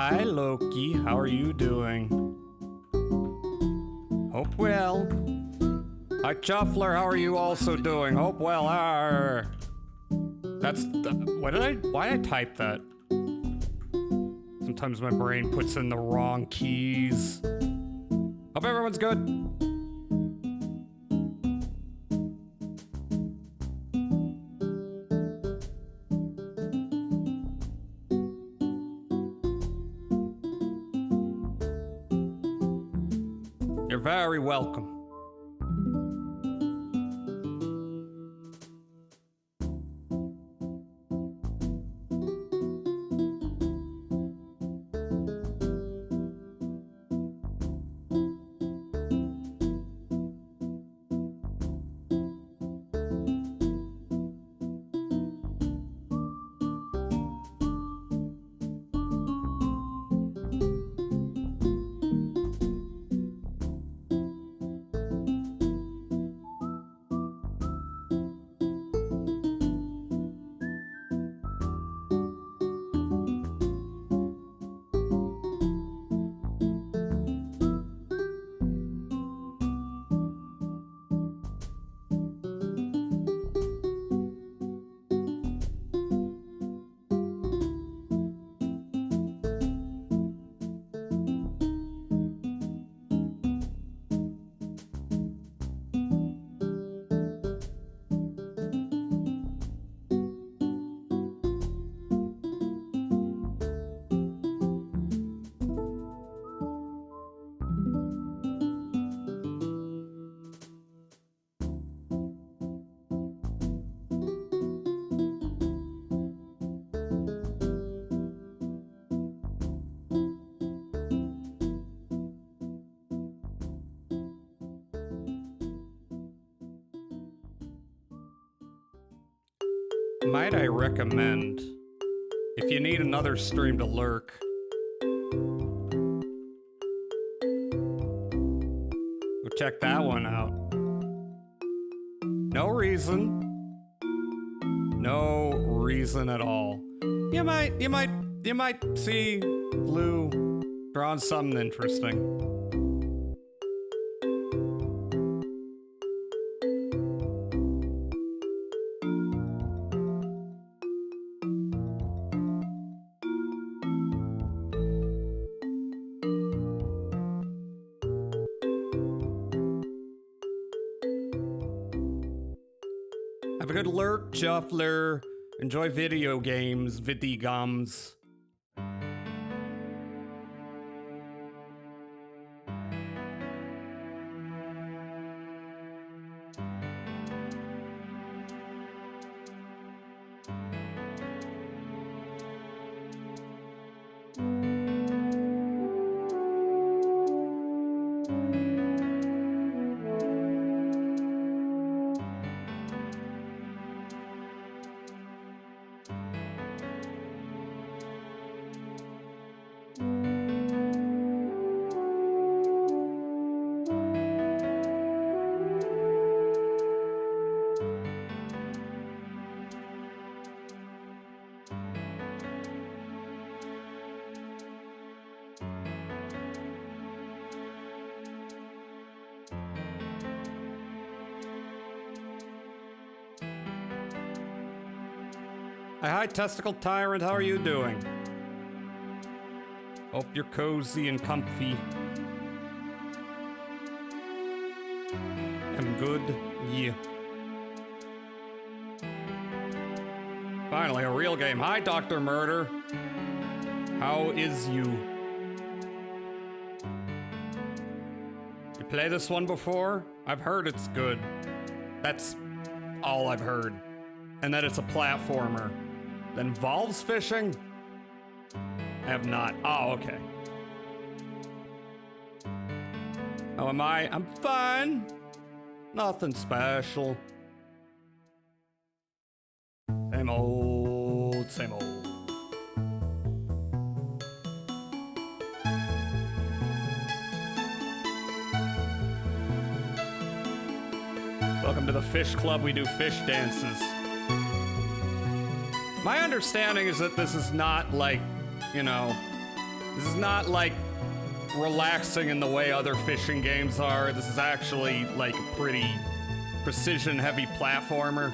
Hi, Loki. How are you doing? Hope well. Hi, Chuffler. How are you also doing? Hope well. Arr. That's the, why did I type that? Sometimes my brain puts in the wrong keys. Hope everyone's good. You're very welcome. Might I recommend, if you need another stream to lurk, go check that one out. No reason. No reason at all. You might see Blue drawing something interesting. Have a good lurk, Chuffler. Enjoy video games, vidigums. Hi, Testicle Tyrant, how are you doing? Hope you're cozy and comfy. I'm good, yeah. Finally, a real game. Hi, Dr. Murder. How is you? You play this one before? I've heard it's good. That's all I've heard. And that it's a platformer. That involves fishing? I have not. Oh, okay. How am I? I'm fine. Nothing special. Same old, same old. Welcome to the Phish Club. We do fish dances. My understanding is that this is not like, you know, This is not like relaxing in the way other fishing games are. This is actually like a pretty precision heavy platformer.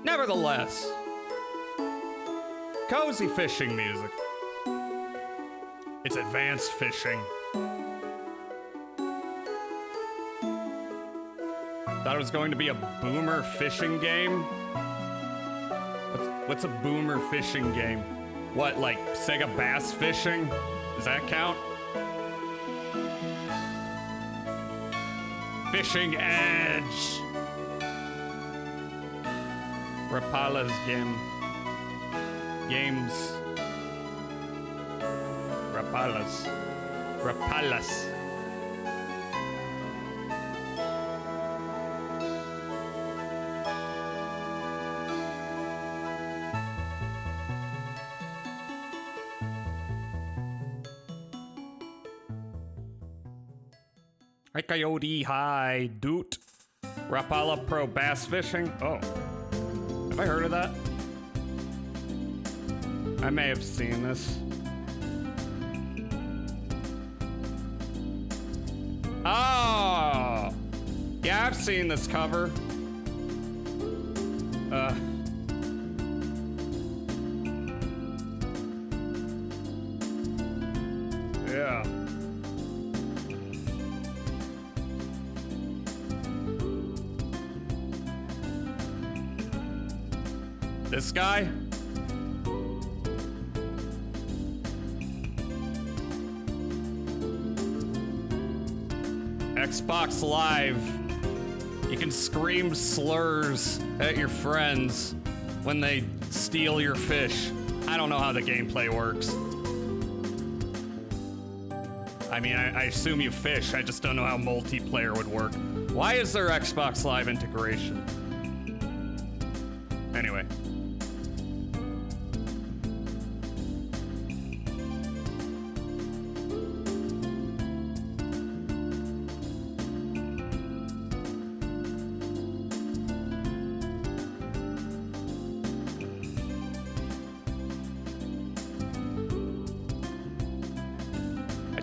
Nevertheless, cozy fishing music. It's advanced fishing. Thought it was going to be a boomer fishing game. What's a boomer fishing game? What, like Sega Bass Fishing? Does that count? Fishing Edge. Rapala's games. Rapalas. Hi, Coyote. Hi, Doot. Rapala Pro Bass Fishing. Oh. Have I heard of that? I may have seen this. Oh! Yeah, I've seen this cover. Yeah. This guy? Xbox Live. You can scream slurs at your friends when they steal your fish. I don't know how the gameplay works. I mean, I assume you fish. I just don't know how multiplayer would work. Why is there Xbox Live integration? Anyway.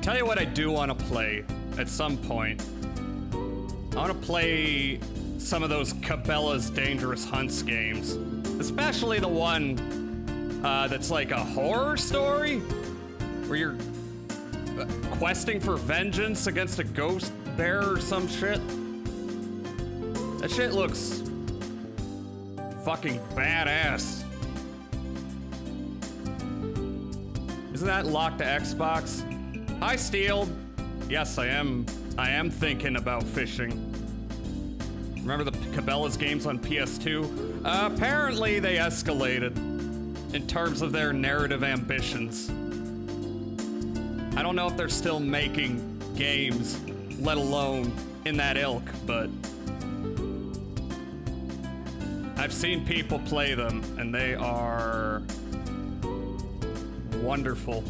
Tell you what I do want to play at some point. I want to play some of those Cabela's Dangerous Hunts games. Especially the one that's like a horror story where you're questing for vengeance against a ghost bear or some shit. That shit looks fucking badass. Isn't that locked to Xbox? Hi, Steel. Yes, I am thinking about fishing. Remember the Cabela's games on PS2? Apparently they escalated in terms of their narrative ambitions. I don't know if they're still making games, let alone in that ilk, but I've seen people play them and they are wonderful.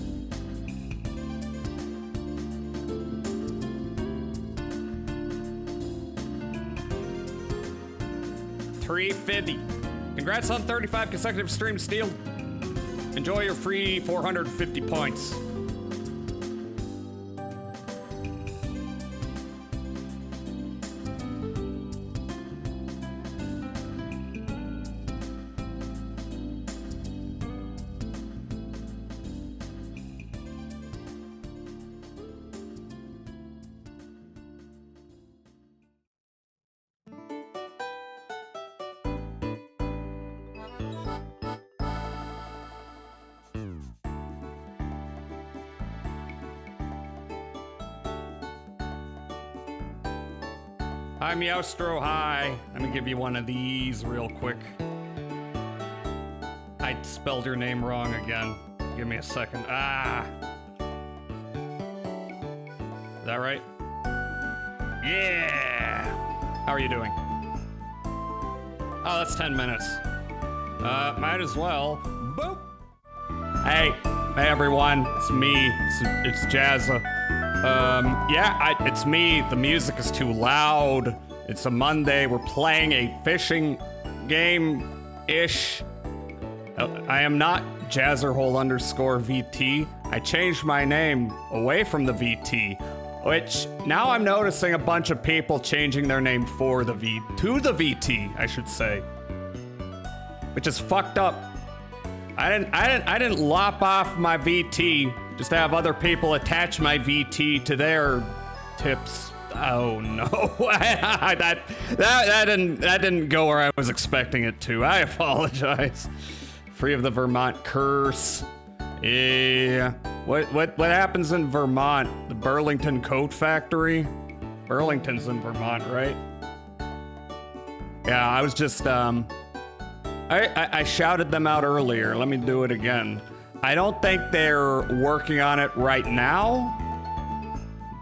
$350. Congrats on 35 consecutive streams, Steel. Enjoy your free 450 points. Hi, Meowstro, hi. Let me give you one of these real quick. I spelled your name wrong again. Give me a second. Ah. Is that right? Yeah. How are you doing? Oh, that's 10 minutes. Might as well. Boop. Hey everyone. It's me. It's Jazza. It's me. The music is too loud. It's a Monday. We're playing a fishing game-ish. I am not Jazzerhole_VT. I changed my name away from the VT, which now I'm noticing a bunch of people changing their name to the VT, I should say, which is fucked up. I didn't lop off my VT just to have other people attach my VT to their tips. Oh no, that didn't go where I was expecting it to. I apologize. Free of the Vermont curse. Yeah. What happens in Vermont? The Burlington Coat Factory? Burlington's in Vermont, right? Yeah, I was just I shouted them out earlier. Let me do it again. I don't think they're working on it right now,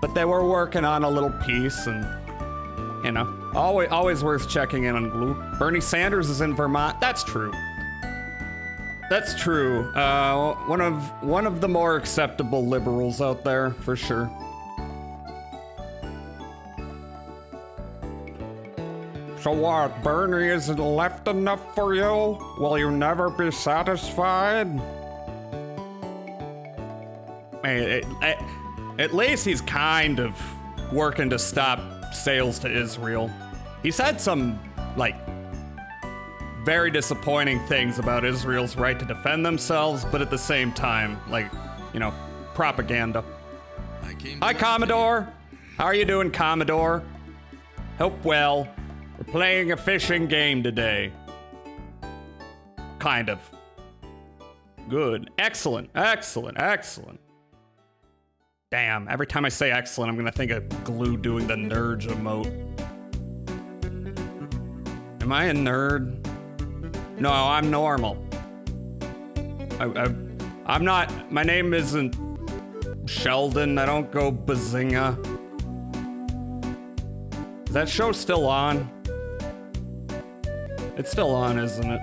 but they were working on a little piece, and you know, always worth checking in on Glue. Bernie Sanders is in Vermont. That's true. That's true. One of the more acceptable liberals out there, for sure. So what, Bernie isn't left enough for you? Will you never be satisfied? At least he's kind of working to stop sales to Israel. He said some, like, very disappointing things about Israel's right to defend themselves, but at the same time, like, you know, propaganda. Hi, Commodore. How are you doing, Commodore? Hope well. We're playing a phishing game today. Kind of. Good. Excellent. Excellent. Excellent. Damn, every time I say excellent, I'm gonna think of Glue doing the nerd emote. Am I a nerd? No, I'm normal. I'm not, my name isn't Sheldon. I don't go Bazinga. Is that show still on? It's still on, isn't it?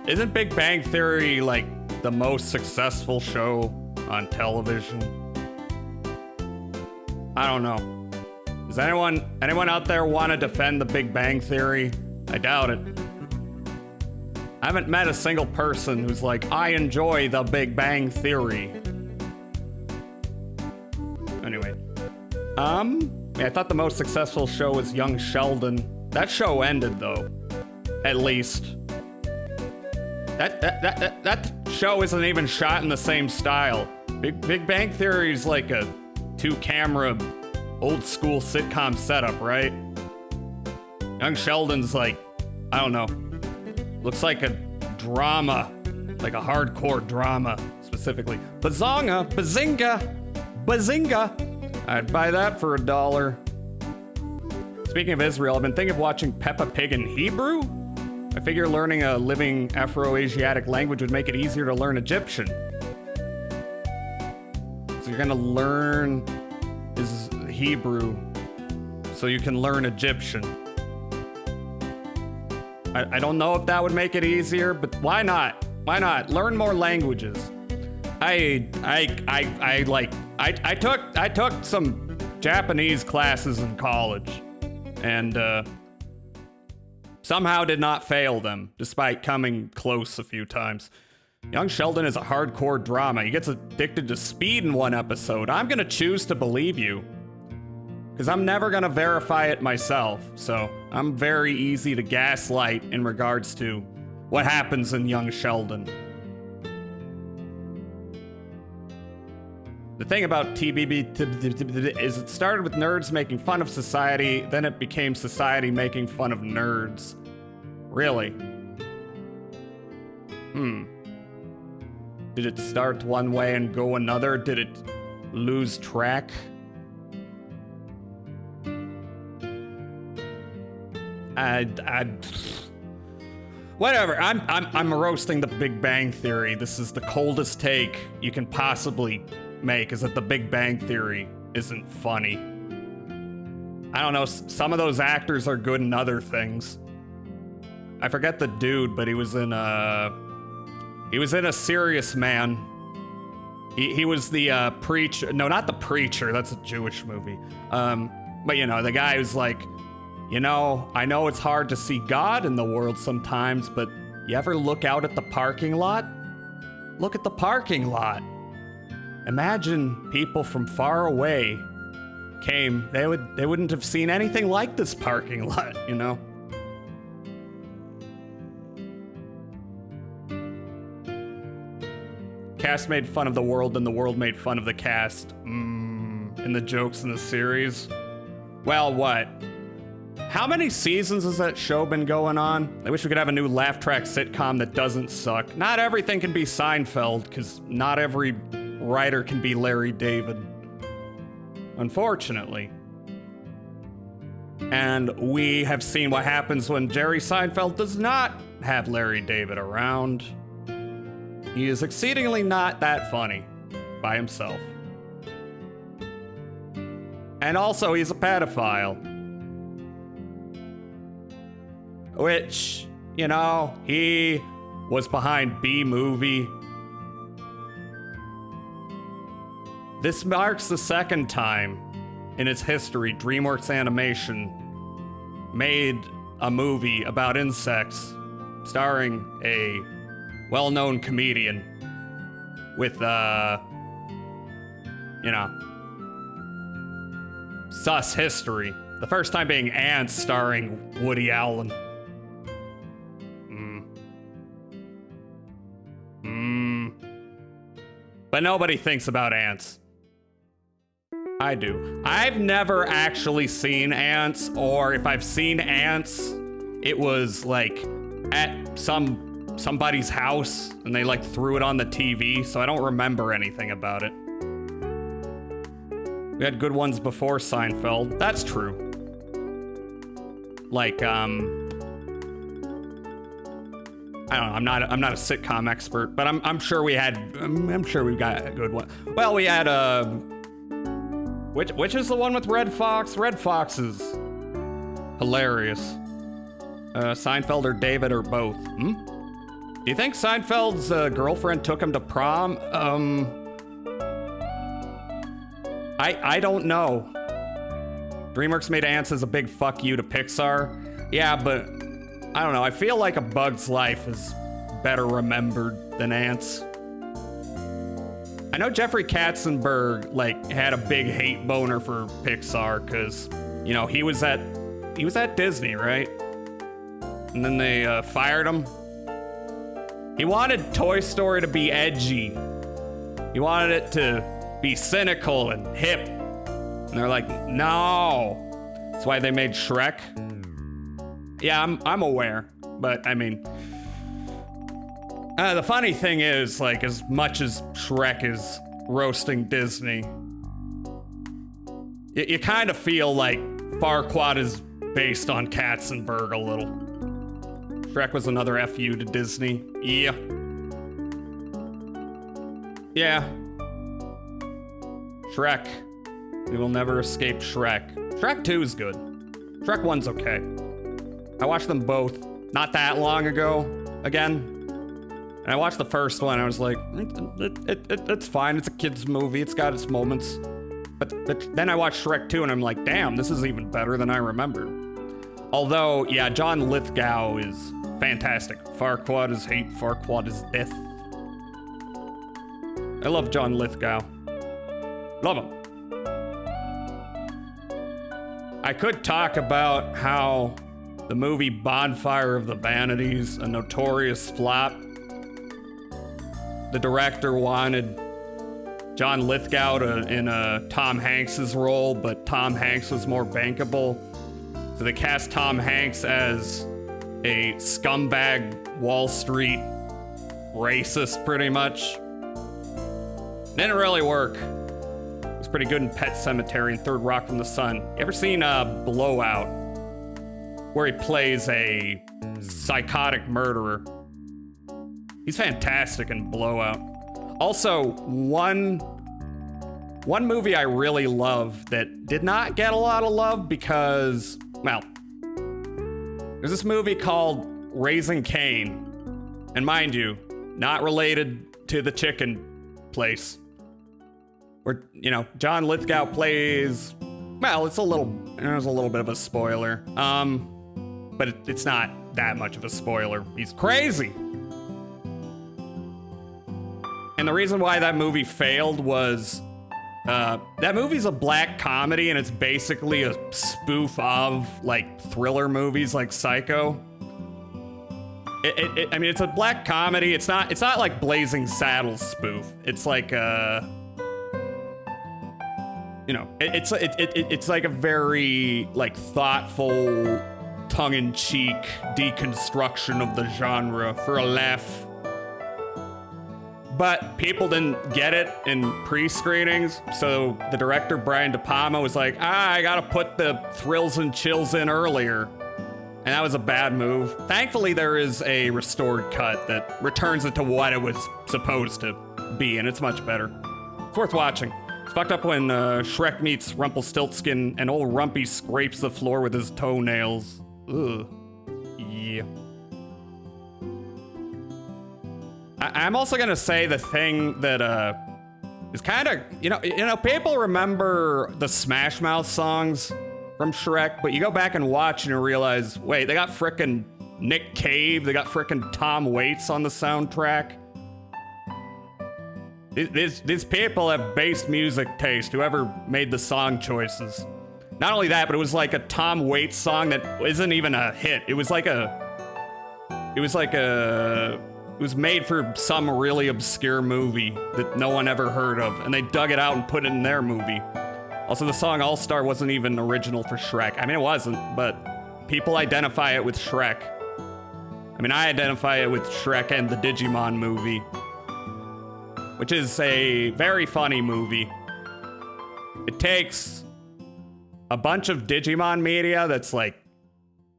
Isn't Big Bang Theory like the most successful show on television? I don't know. Does anyone out there want to defend the Big Bang Theory? I doubt it. I haven't met a single person who's like, I enjoy the Big Bang Theory. Anyway. Yeah, I thought the most successful show was Young Sheldon. That show ended though. At least. That show isn't even shot in the same style. Big Bang Theory is like a 2-camera old school sitcom setup, right? Young Sheldon's like, I don't know, looks like a drama, like a hardcore drama specifically. Bazinga, I'd buy that for $1. Speaking of Israel, I've been thinking of watching Peppa Pig in Hebrew. I figure learning a living Afro-Asiatic language would make it easier to learn Egyptian. So you're gonna learn is Hebrew so you can learn Egyptian. I don't know if that would make it easier, but why not? Why not? Learn more languages. I took some Japanese classes in college and somehow did not fail them, despite coming close a few times. Young Sheldon is a hardcore drama. He gets addicted to speed in one episode. I'm gonna choose to believe you, because I'm never gonna verify it myself, so I'm very easy to gaslight in regards to what happens in Young Sheldon. The thing about TBB is it started with nerds making fun of society, then it became society making fun of nerds. Really? Did it start one way and go another? Did it lose track? Whatever. I'm roasting the Big Bang Theory. This is the coldest take you can possibly make, is that the Big Bang Theory isn't funny. I don't know, some of those actors are good in other things. I forget the dude, but he was in a Serious Man. He was the preacher. No, not the preacher. That's a Jewish movie. But you know, the guy who's like, you know, I know it's hard to see God in the world sometimes, but You ever look out at the parking lot? Look at the parking lot. Imagine people from far away came. They wouldn't have seen anything like this parking lot, you know? Cast made fun of the world and the world made fun of the cast. In the jokes in the series. Well, what? How many seasons has that show been going on? I wish we could have a new laugh track sitcom that doesn't suck. Not everything can be Seinfeld, because not every writer can be Larry David. Unfortunately. And we have seen what happens when Jerry Seinfeld does not have Larry David around. He is exceedingly not that funny by himself. And also, he's a pedophile. Which, you know, he was behind B-Movie. This marks the second time in its history DreamWorks Animation made a movie about insects starring a well-known comedian with, you know, sus history. The first time being Ants starring Woody Allen. But nobody thinks about Ants. I do. I've never actually seen Ants, or if I've seen Ants, it was like at somebody's house and they like threw it on the TV, so I don't remember anything about it. We had good ones before Seinfeld. That's true. Like, I don't know. I'm not a sitcom expert, but I'm sure we got a good one. Well, we had which is the one with Red Fox? Red Fox is hilarious. Seinfeld or David or both. Do you think Seinfeld's girlfriend took him to prom? I don't know. DreamWorks made Ants as a big fuck you to Pixar. Yeah, but I don't know. I feel like A Bug's Life is better remembered than Ants. I know Jeffrey Katzenberg like had a big hate boner for Pixar because, you know, he was at Disney, right? And then they fired him. He wanted Toy Story to be edgy. He wanted it to be cynical and hip. And they're like, no. That's why they made Shrek. Yeah, I'm aware, but I mean, the funny thing is, like, as much as Shrek is roasting Disney, you kind of feel like Farquaad is based on Katzenberg a little. Shrek was another FU to Disney. Yeah. Yeah. Shrek. We will never escape Shrek. Shrek 2 is good. Shrek 1's okay. I watched them both not that long ago, again. And I watched the first one, and I was like, it's fine, it's a kid's movie, it's got its moments. But then I watched Shrek 2, and I'm like, damn, this is even better than I remembered. Although, yeah, John Lithgow is fantastic. Farquaad is hate, Farquaad is death. I love John Lithgow. Love him. I could talk about how the movie Bonfire of the Vanities, a notorious flop. The director wanted John Lithgow in Tom Hanks's role, but Tom Hanks was more bankable. So they cast Tom Hanks as a scumbag Wall Street racist, pretty much. Didn't really work. It was pretty good in Pet Sematary and Third Rock from the Sun. You ever seen Blowout? Where he plays a psychotic murderer. He's fantastic in Blowout. Also, one movie I really love that did not get a lot of love because, well, there's this movie called Raising Cain. And mind you, not related to the chicken place. Where, you know, John Lithgow plays, well, there's a little bit of a spoiler. But it's not that much of a spoiler. He's crazy. And the reason why that movie failed was that movie's a black comedy, and it's basically a spoof of like thriller movies like Psycho. I mean, it's a black comedy. It's not like Blazing Saddles spoof. It's like it's like a very like thoughtful, tongue-in-cheek deconstruction of the genre for a laugh. But people didn't get it in pre-screenings, so the director, Brian De Palma, was like, I gotta put the thrills and chills in earlier. And that was a bad move. Thankfully, there is a restored cut that returns it to what it was supposed to be, and it's much better. It's worth watching. It's fucked up when Shrek meets Rumpelstiltskin and old Rumpy scrapes the floor with his toenails. Ugh. Yeah. I'm also gonna say the thing that is kind of, you know, people remember the Smash Mouth songs from Shrek, but you go back and watch and you realize, wait, they got frickin' Nick Cave, they got frickin' Tom Waits on the soundtrack. These people have based music taste, whoever made the song choices. Not only that, but it was like a Tom Waits song that isn't even a hit. It was made for some really obscure movie that no one ever heard of, and they dug it out and put it in their movie. Also, the song All Star wasn't even original for Shrek. I mean, it wasn't, but people identify it with Shrek. I mean, I identify it with Shrek and the Digimon movie, which is a very funny movie. It takes a bunch of Digimon media that's like,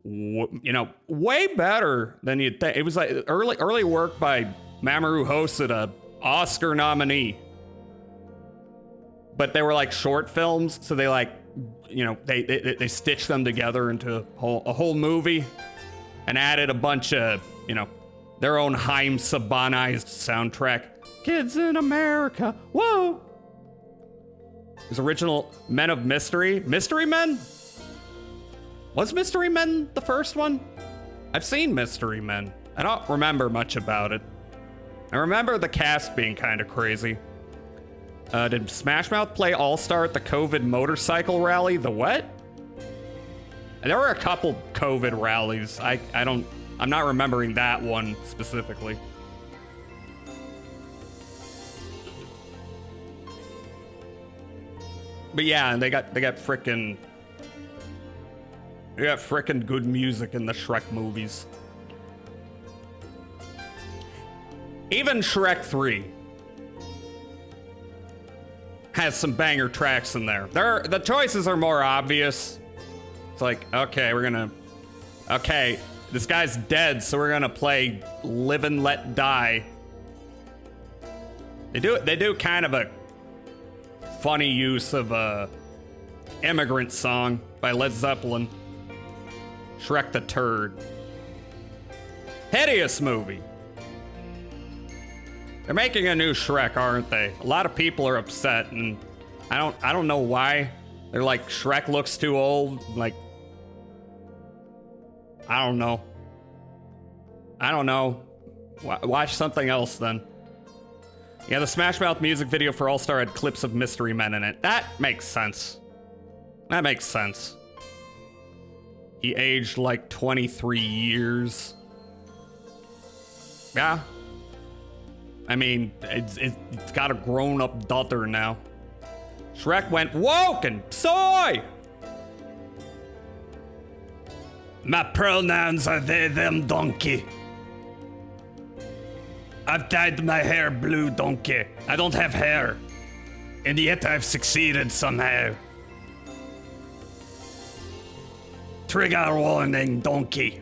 you know, way better than you'd think. It was like early work by Mamoru Hosoda, Oscar nominee. But they were like short films, so they like, you know, they stitched them together into a whole movie and added a bunch of, you know, their own Haim Sabanized soundtrack. Kids in America, whoa! His original Men of Mystery. Mystery Men? Was Mystery Men the first one? I've seen Mystery Men. I don't remember much about it. I remember the cast being kind of crazy. Did Smash Mouth play All-Star at the COVID motorcycle rally? The what? There were a couple COVID rallies. I'm not remembering that one specifically. But yeah, they got frickin' good music in the Shrek movies. Even Shrek 3 has some banger tracks in there. The choices are more obvious. It's like, okay, this guy's dead, so we're gonna play Live and Let Die. They do kind of a funny use of a Immigrant Song by Led Zeppelin. Shrek the Turd. Hideous movie. They're making a new Shrek, aren't they? A lot of people are upset, and I don't know why. They're like, Shrek looks too old. Like, I don't know. Watch something else then. Yeah, the Smash Mouth music video for All Star had clips of Mystery Men in it. That makes sense. He aged like 23 years. Yeah. I mean, it's got a grown-up daughter now. Shrek went woke and soy! My pronouns are they, them, donkey. I've dyed my hair blue, donkey. I don't have hair. And yet I've succeeded somehow. Trigger warning, donkey.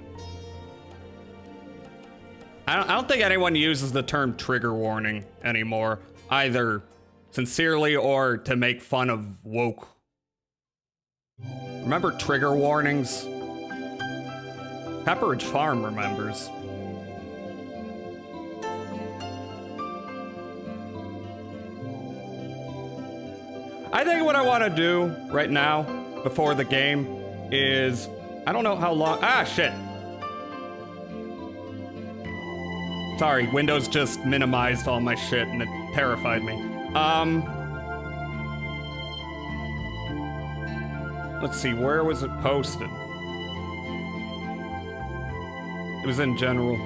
I don't think anyone uses the term trigger warning anymore, either sincerely or to make fun of woke. Remember trigger warnings? Pepperidge Farm remembers. I think what I want to do right now, before the game, is... I don't know how long... Ah, shit. Sorry, Windows just minimized all my shit and it terrified me. Let's see, where was it posted? It was in general.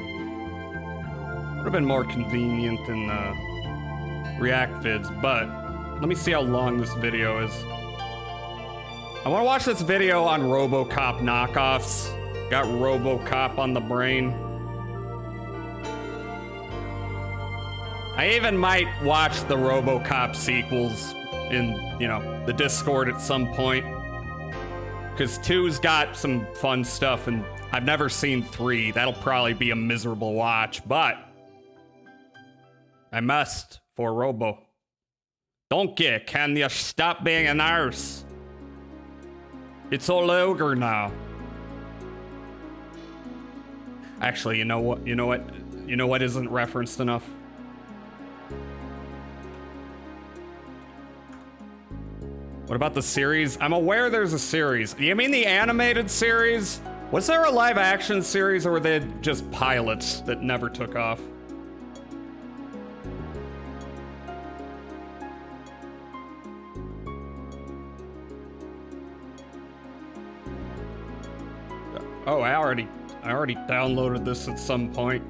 Would have been more convenient in React vids, but let me see how long this video is. I want to watch this video on RoboCop knockoffs. Got RoboCop on the brain. I even might watch the RoboCop sequels in, you know, the Discord at some point. Because 2's got some fun stuff, and I've never seen 3. That'll probably be a miserable watch, but I must for Robo. Donkey, can you stop being a nurse? It's all over now. Actually, you know what isn't referenced enough? What about the series? I'm aware there's a series. You mean the animated series? Was there a live action series, or were they just pilots that never took off? Oh, I already downloaded this at some point.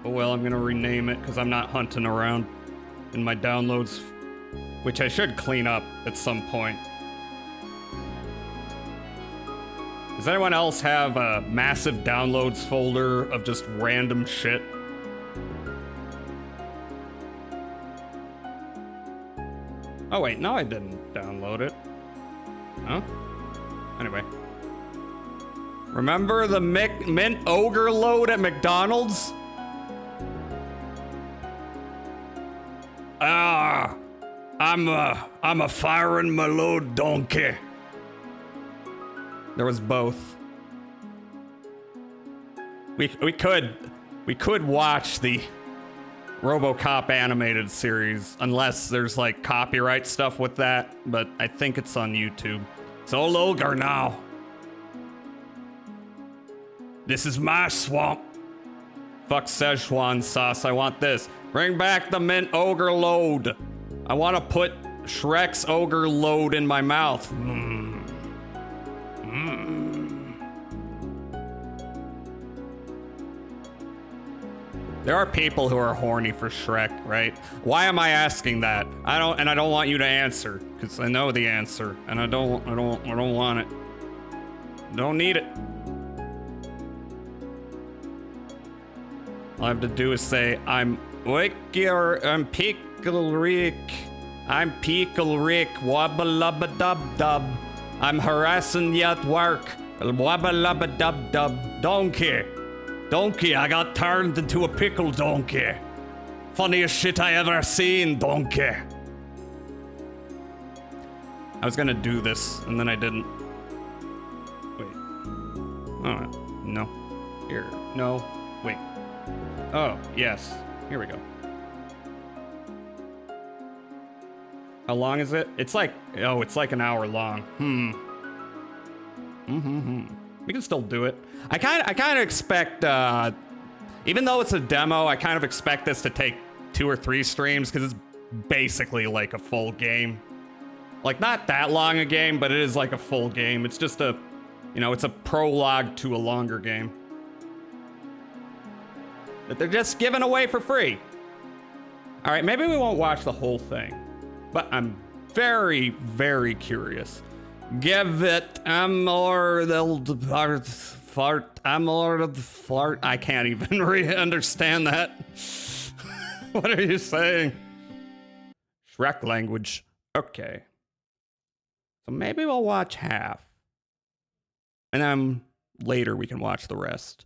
Oh well, I'm gonna rename it because I'm not hunting around in my downloads, which I should clean up at some point. Does anyone else have a massive downloads folder of just random shit? Oh wait, no, I didn't download it. Huh? Anyway. Remember the mint ogre load at McDonald's? Ah, I'm a firing my load donkey. There was both. We could watch the RoboCop animated series, unless there's like copyright stuff with that, but I think it's on YouTube. It's all ogre now. This is my swamp. Fuck Szechuan sauce, I want this. Bring back the mint ogre load. I want to put Shrek's ogre load in my mouth. There are people who are horny for Shrek, right? Why am I asking that? I don't want you to answer, because I know the answer, and I don't want it. Don't need it. All I have to do is say, I'm Pickle Rick. I'm Pickle Rick. Wabba lubba dub dub. I'm harassing you at work. Wabba lubba dub dub. Donkey. Donkey, I got turned into a pickle donkey. Funniest shit I ever seen, donkey. I was gonna do this, and then I didn't. Wait. Oh, no. Here. No. Wait. Oh, yes. Here we go. How long is it? It's like an hour long. We can still do it. I kind of expect, even though it's a demo, I kind of expect this to take 2 or 3 streams, because it's basically like a full game. Like, not that long a game, but it is like a full game. It's just a, you know, it's a prologue to a longer game that they're just giving away for free. All right, maybe we won't watch the whole thing, but I'm very, very curious. Give it amor the fart, amor the fart. I can't even understand that. What are you saying? Shrek language. Okay. So maybe we'll watch half. And then later we can watch the rest.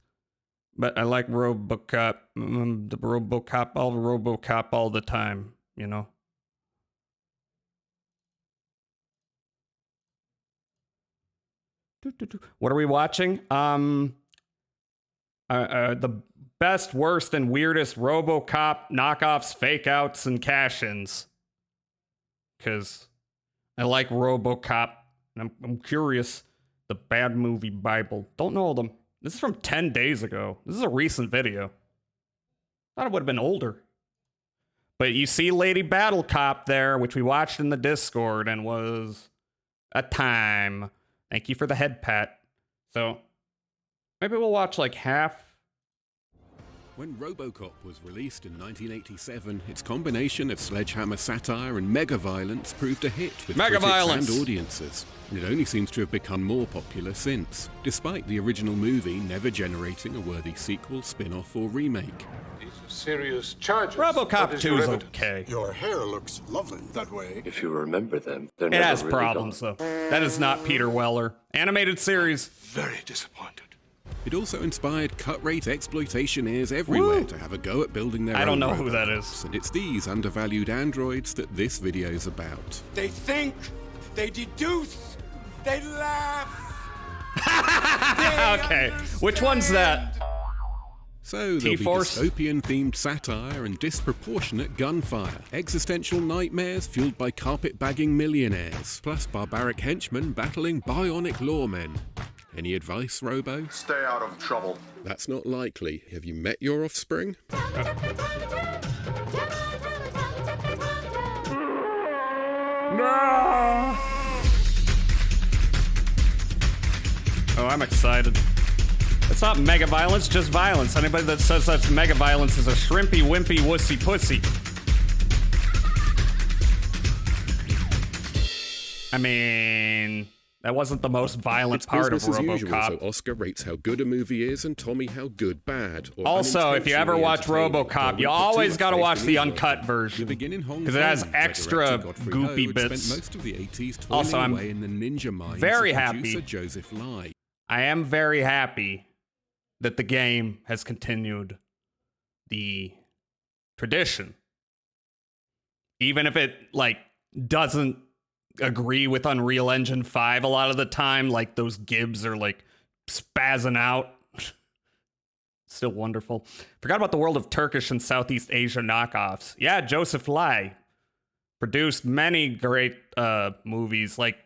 But I like RoboCop, the RoboCop all the time, you know? What are we watching? The best, worst, and weirdest RoboCop knockoffs, fake-outs, and cash-ins. Because I like RoboCop, and I'm curious. The Bad Movie Bible. Don't know them. This is from 10 days ago. This is a recent video. Thought it would have been older. But you see Lady Battle Cop there, which we watched in the Discord and was a time. Thank you for the head pat. So maybe we'll watch like half. When RoboCop was released in 1987, its combination of sledgehammer satire and mega violence proved a hit with critics and audiences. And it only seems to have become more popular since, despite the original movie never generating a worthy sequel, spin-off, or remake. These are serious charges. RoboCop 2 is okay. Your hair looks lovely that way. If you remember them, they're It never has really problems, gone. though. That is not Peter Weller. Animated series. Very disappointed. It also inspired cut-rate exploitationeers everywhere Woo! to have a go at building their own I don't know who that robots. is. And it's these undervalued androids that this video's about. They think, they deduce, they laugh. Okay, which one's that? So there'll be T-Force? dystopian-themed satire and disproportionate gunfire, existential nightmares fueled by carpet-bagging millionaires, plus barbaric henchmen battling bionic lawmen. Any advice, Robo? Stay out of trouble. That's not likely. Have you met your offspring? No! Oh, I'm excited. It's not mega violence, just violence. Anybody that says that's mega violence is a shrimpy, wimpy, wussy pussy. I mean, that wasn't the most violent It's part of business as usual, so RoboCop. Oscar rates how good a movie is and Tommy how good bad. Or Also, if you ever watch unintentionally entertaining. RoboCop, you Don't put always too much gotta faith watch in the either. uncut We version. begin in Hong 'Cause it has Kong, where extra director Godfrey Ho goopy had bits. Spent most of the 80s toiling Also, I'm away in the ninja mines very of happy. producer Joseph Lai. I am very happy that the game has continued the tradition. Even if it, like, doesn't agree with Unreal Engine 5 a lot of the time, like those gibs are, like, spazzing out. Still wonderful. Forgot about the world of Turkish and Southeast Asia knockoffs. Yeah, Joseph Lai produced many great movies, like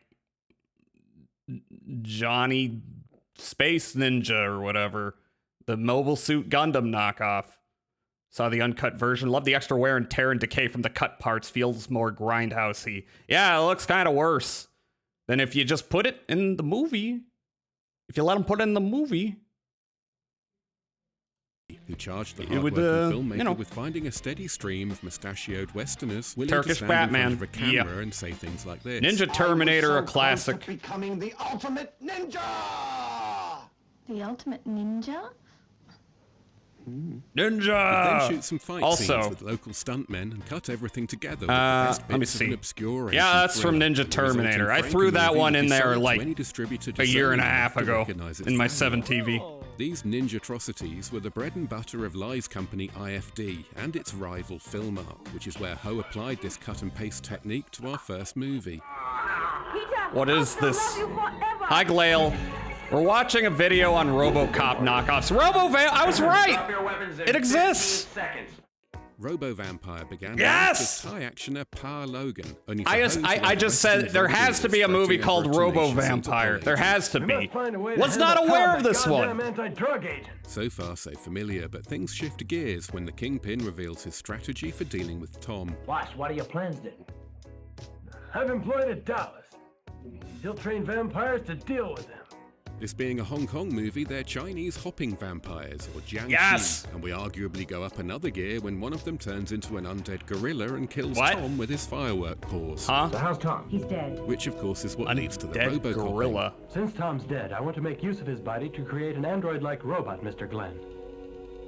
Johnny Space Ninja or whatever. The Mobile Suit Gundam knockoff. Saw the uncut version. Love the extra wear and tear and decay from the cut parts. Feels more grindhousey. Yeah, it looks kind of worse than if you just put it in the movie. If you let them put it in the movie. Who charged the It would, hard-working filmmaker you know. with finding a steady stream of mustachioed Westerners willing Turkish to stand Batman. in front of a camera Yeah. and say things like this. Ninja Terminator, a classic. Becoming the ultimate ninja. The ultimate ninja? Then Ninja! shoot some fight Also- scenes with local stuntmen and cut everything together with the Uh, best let me bits of an see. obscure Yeah, ancient that's from thriller. Ninja The resulting Terminator. I Franken threw that movie one in would be there, sold like, to any distributor a year and a discerning half enough to ago recognize its in my value. 7 TV. These ninja atrocities were the bread and butter of Lai's company IFD and its rival Filmark, which is where Ho applied this cut and paste technique to our first movie. What is this? Hi, Glail. We're watching a video on RoboCop knockoffs. I was right! It exists! Robo-Vampire began Yes! with Thai actioner Pa Logan. Only for I those who just are said there has to be a movie Western called virgin Robo nations Vampire. into There Palladium. has to We be. must find a way to Was handle not aware of combat this goddamn one. anti-drug agent. So far, so familiar, but things shift gears when the Kingpin reveals his strategy for dealing with Tom. Boss, what are your plans then? I've employed a Dallas. He'll train vampires to deal with them. This being a Hong Kong movie, they're Chinese hopping vampires, or Jiangxi. Yes! And we arguably go up another gear when one of them turns into an undead gorilla and kills What? Tom with his firework paws. Huh? So how's Tom? He's dead. Which, of course, is what leads to the Dead Robocop. gorilla. Since Tom's dead, I want to make use of his body to create an android-like robot, Mr. Glenn.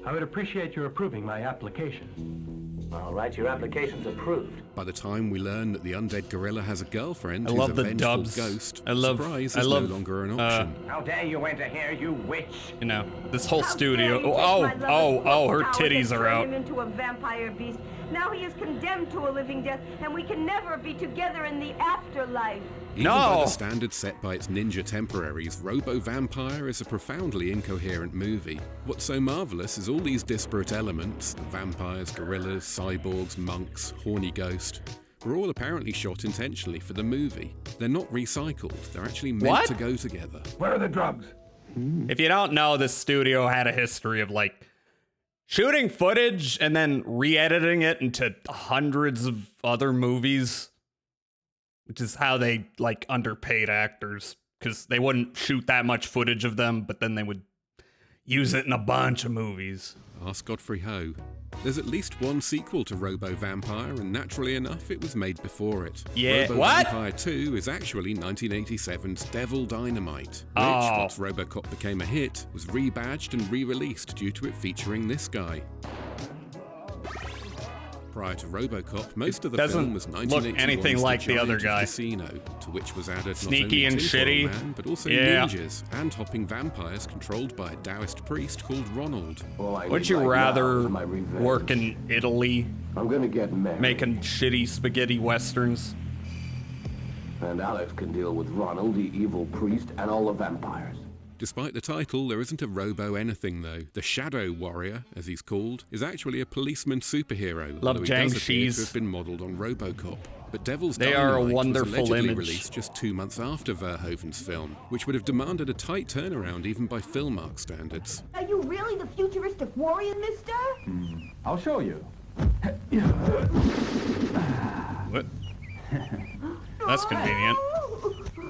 I would appreciate your approving my application. All right, your application's approved. By the time we learn that the undead gorilla has a girlfriend I who's love a the vengeful dubs. ghost, I love- surprise I is love, no longer an option. How dare you enter here, you witch! You know, this whole How studio. dare you take Oh, my lover's oh, her powers titties and are turn out. him into a vampire beast. Now he is condemned to a living death, and we can never be together in the afterlife. Even by No! the standards set by its ninja temporaries, Robo-Vampire is a profoundly incoherent movie. What's so marvelous is all these disparate elements, the vampires, gorillas, cyborgs, monks, horny ghost, were all apparently shot intentionally for the movie. They're not recycled, they're actually meant What? to go together. Where are the drugs? If you don't know, this studio had a history of like shooting footage and then re-editing it into hundreds of other movies, which is how they like underpaid actors, because they wouldn't shoot that much footage of them, but then they would use it in a bunch of movies. Ask Godfrey Ho. There's at least one sequel to Robo Vampire, and naturally enough, it was made before it. Yeah, Robo what? Vampire 2 is actually 1987's Devil Dynamite, which, once RoboCop became a hit, was rebadged and re-released due to it featuring this guy. Prior to RoboCop, most of the film was 1981's look anything like the other guy. Casino, to which was added Sneaky not and only Tinfoil shitty. Man, but also ninjas and hopping vampires controlled by a Taoist priest called Ronald. Would you rather work in Italy I'm gonna get married. making shitty spaghetti westerns? And Alex can deal with Ronald, the evil priest, and all the vampires. Despite the title, there isn't a robo anything though. The Shadow Warrior, as he's called, is actually a policeman superhero. Love although he does appear Jiangxi's. to have been modelled on RoboCop. But Devil's They are a Dynamite wonderful was allegedly image. released just 2 months after Verhoeven's film, which would have demanded a tight turnaround even by Filmark standards. Are you really the futuristic warrior, mister? I'll show you. What? That's convenient.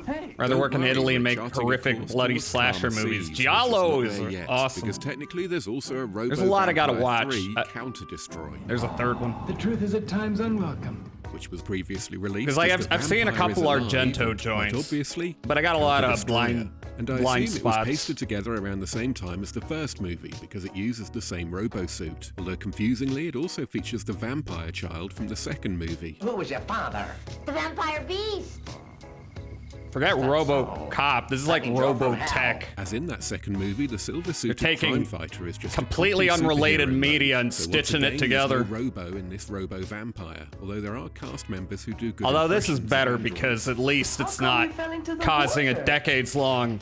Hey. Rather work in Don't Italy and worry, make we're charting a horrific course bloody towards slasher calmer movies. seas, which is not Giallos there are yet, awesome. Because technically there's also a Robo There's a lot I gotta Vampire watch. 3 Counter-Destroy, There's a third one. The truth is at times unwelcome. which was previously released. Because like as The I've seen a Vampire couple is Alive, Argento and, joints, quite obviously, but I got a lot of Counter-Destroyer. blind And I blind assume it was spots. pasted together around the same time as the first movie because it uses the same robo-suit. Although confusingly, it also features the vampire child from the second movie. Who was your father? The vampire beast. Forget RoboCop. This is like Robotech. As in that second movie, the silver-suited They're taking crime fighter is just completely a cocky unrelated superhero mode. media and So once stitching it again, together. There's no Robo in this Robo Vampire, although there are cast members who do good. Although this is impressions of better androids. because at least it's How come not you fell into the causing a water? decades-long,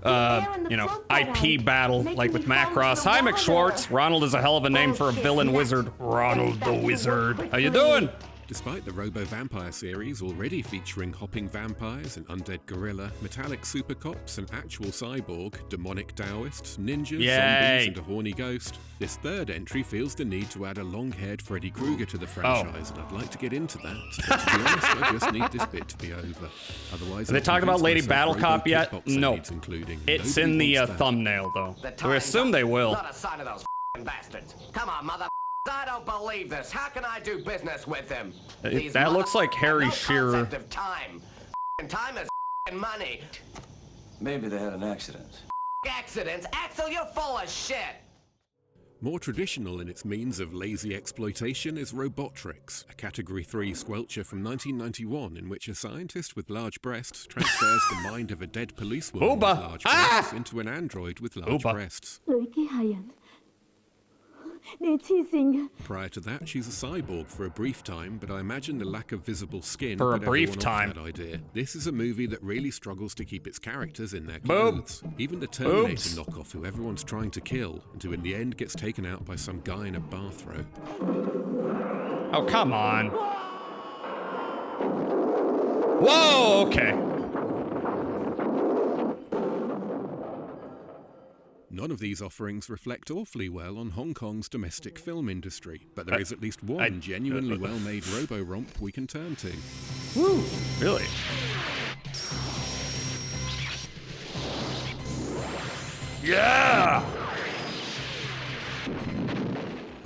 IP battle Making like with me fall Macross. into the Hi, water. McSchwartz. Ronald is a hell of a name for a Bullshit, villain nuts. wizard. Ronald the Back to the Wizard. work How you quickly. doing? Despite the Robo-Vampire series already featuring hopping vampires, an undead gorilla, metallic super cops, an actual cyborg, demonic Taoists, ninjas, Yay. zombies, and a horny ghost, this third entry feels the need to add a long-haired Freddy Krueger to the franchise, and I'd like to get into that. But to be honest, I just need this bit to be over. Otherwise, Have they I'll talked about convince Lady myself Battle Robo Cop yet? kickboxer No. needs including. It's Nobody in the wants that. thumbnail, though. So I assume they will. Not a sign of those bastards. Come on, mother. I don't believe this. How can I do business with them? That looks like Harry Shearer. Concept of time. Time is money. Maybe they had an accident. Accidents. Axel, you're full of shit. More traditional in its means of lazy exploitation is Robotrix, a Category 3 squelcher from 1991 in which a scientist with large breasts transfers the mind of a dead policewoman with Ooba. large Ah! breasts into an android with large Ooba. breasts. Prior to that, she's a cyborg for a brief time, but I imagine the lack of visible skin For a put brief everyone off time. that idea. This is a movie that really struggles to keep its characters in their Boobs. clothes. Even the Terminator Boobs. knockoff who everyone's trying to kill, and who in the end gets taken out by some guy in a bathrobe. Oh, come on. Whoa, okay. None of these offerings reflect awfully well on Hong Kong's domestic film industry, but there is at least one genuinely well-made robo-romp we can turn to. Woo, really? Yeah!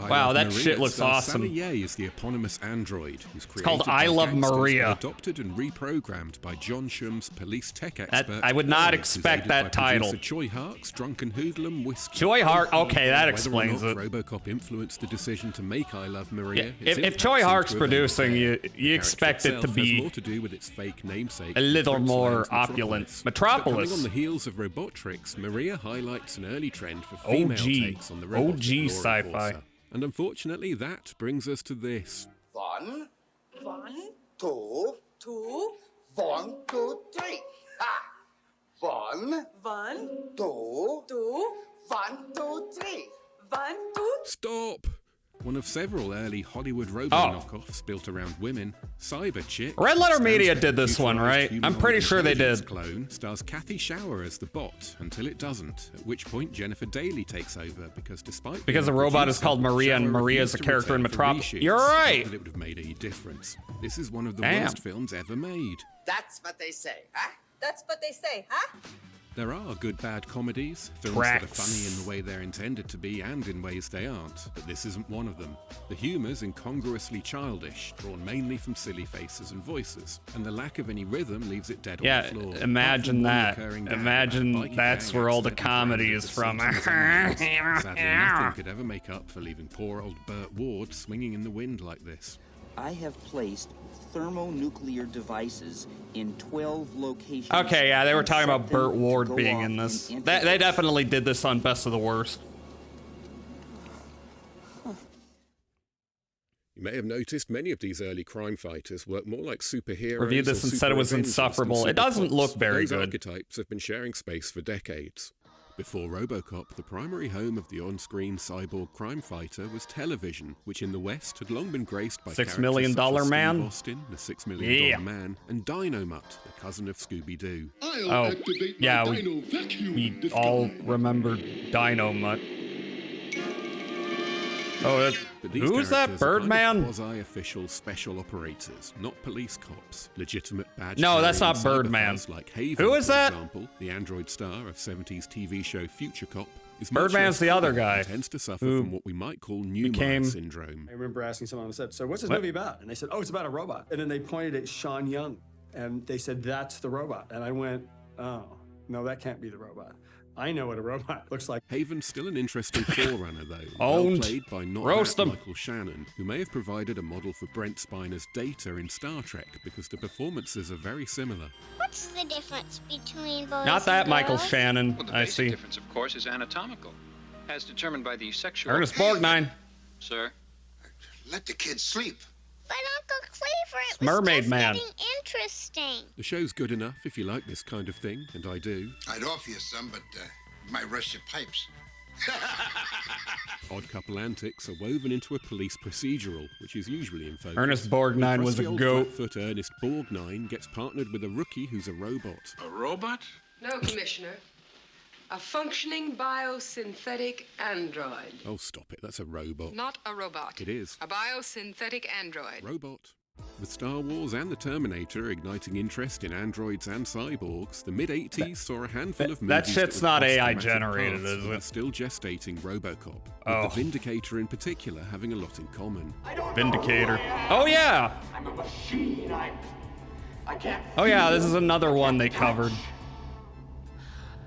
Wow, that shit looks awesome. Sally Ye is the eponymous android who's created called by I Love gangsters Maria. and adopted and reprogrammed by John Shum's police tech expert. I would not Carl, who's expect aided that by title. producer Choi Hark's Drunken Hoodlum Whiskey. Choi Hark, okay, that Whether explains or it. not RoboCop influenced the decision to make I Love Maria. Yeah, its if impact Choi seems Hark's to have been producing, fair. you expect it to Character itself has be more to do with its fake namesake, a little Prince more Land's opulent. But coming Metropolis. on the heels of Robotrix, Maria highlights an early trend for female takes on the robotic OG law sci-fi. enforcer. And unfortunately, that brings us to this. 1, 2, 1, 2, 3. Ah. 1, 2, 1, 2, 3. Stop! One of several early Hollywood robot knockoffs built around women, Cyber Chick. Red Letter Media did this one, right? I'm pretty sure they did. Clone stars Kathy Shower as the bot until it doesn't, at which point Jennifer Daly takes over because the robot is called Maria and Maria is a character in Metropolis. You're right. That it would have made any difference. This is one of the worst films ever made. That's what they say, huh? That's what they say, huh? There are good bad comedies, films that are funny in the way they're intended to be and in ways they aren't, but this isn't one of them. The humour's incongruously childish, drawn mainly from silly faces and voices, and the lack of any rhythm leaves it dead on the floor. Imagine that. Imagine that's where all the comedy is from. Sadly, nothing could ever make up for leaving poor old Burt Ward swinging in the wind like this. I have placed thermonuclear devices in 12 locations. Okay, yeah, they were talking about Burt Ward being in this. They definitely did this on Best of the Worst. You may have noticed many of these early crime fighters work more like superheroes. Reviewed this and said it was insufferable. It doesn't look very good. Archetypes have been sharing space for decades. Before RoboCop, the primary home of the on-screen cyborg crime fighter was television, which in the West had long been graced by $6 million man, Austin, the $6 million man, and Dynamut, the cousin of Scooby-Doo. Oh, yeah, we all remember Dynamut. Oh, who's that, Birdman? Quasi-official special operators, not police cops. Legitimate badge. No, that's not Birdman. Like Haven, who is that? For example, the android star of 70s TV show Future Cop. Birdman's the other guy. Tends to suffer from what we might call Newman syndrome. I remember asking someone on the set, so what's this movie about? And they said, oh, it's about a robot. And then they pointed at Sean Young, and they said, that's the robot. And I went, oh, no, that can't be the robot. I know what a robot looks like. Haven's still an interesting forerunner, though. Owned. Well played by Michael Shannon, who may have provided a model for Brent Spiner's Data in Star Trek, because the performances are very similar. What's the difference between boys Not that and Michael girls? Shannon, well, the I basic see. difference, of course, is anatomical, as determined by the sexual... Ernest Borgnine. Sir? Let the kid sleep. But Uncle Cleaver, it was Mermaid just Man. getting interesting. The show's good enough if you like this kind of thing, and I do. I'd offer you some, but might rush your pipes. Odd couple antics are woven into a police procedural, which is usually in focus. Ernest Borgnine was a goat. Flatfoot Ernest Borgnine gets partnered with a rookie who's a robot. A robot? No, Commissioner. A functioning biosynthetic android. Oh, stop it. That's a robot. Not a robot. It is. A biosynthetic android. Robot. With Star Wars and the Terminator igniting interest in androids and cyborgs, the mid-80s saw a handful of movies that shit's not AI generated, is it? Still gestating RoboCop, with the Vindicator in particular having a lot in common. Vindicator. Oh, yeah! I'm a machine. I can't. Oh, yeah, this is another one they covered.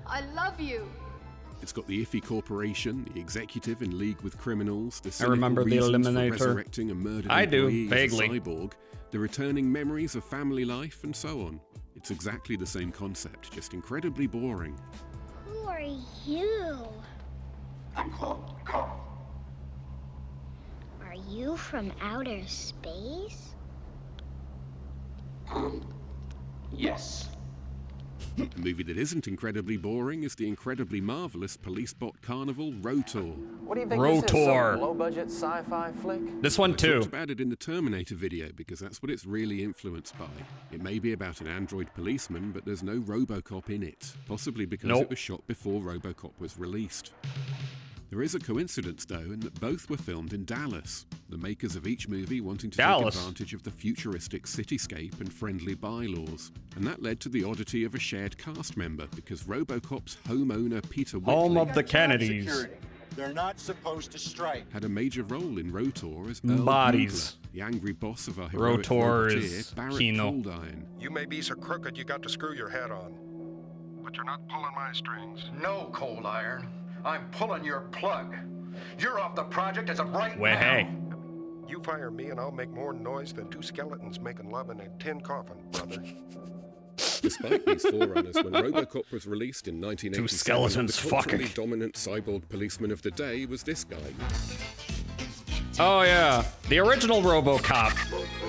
I love you. It's got the Iffy Corporation, the executive in league with criminals, the I remember the Eliminator. resurrecting a murdered I do, employee vaguely. as a cyborg, the returning memories of family life, and so on. It's exactly the same concept, just incredibly boring. Who are you? I'm called Carl. Are you from outer space? Yes. The movie that isn't incredibly boring is the incredibly marvelous police bot carnival Rotor. What do you think Rotor. This is, some low-budget sci-fi flick? This one too. I talked about it in the Terminator video because that's what it's really influenced by. It may be about an android policeman, but there's no RoboCop in it, possibly because it was shot before RoboCop was released. There is a coincidence, though, in that both were filmed in Dallas, the makers of each movie wanting to take advantage of the futuristic cityscape and friendly bylaws. And that led to the oddity of a shared cast member, because RoboCop's homeowner Peter Whitley, home of the Kennedys, they're not supposed to strike, had a major role in Rotor as Earl Bodies. Bugler, the angry boss of our heroic Rotor Roboteer, is Barrett Kino. Coldiron. You may be so crooked you got to screw your head on, but you're not pulling my strings. No, Cold Iron. I'm pulling your plug. You're off the project as of right now. Hey. You fire me and I'll make more noise than two skeletons making love in a tin coffin, brother. Despite these forerunners, when RoboCop was released in 1987, two skeletons the culturally dominant cyborg policeman of the day was this guy. Oh yeah, the original RoboCop.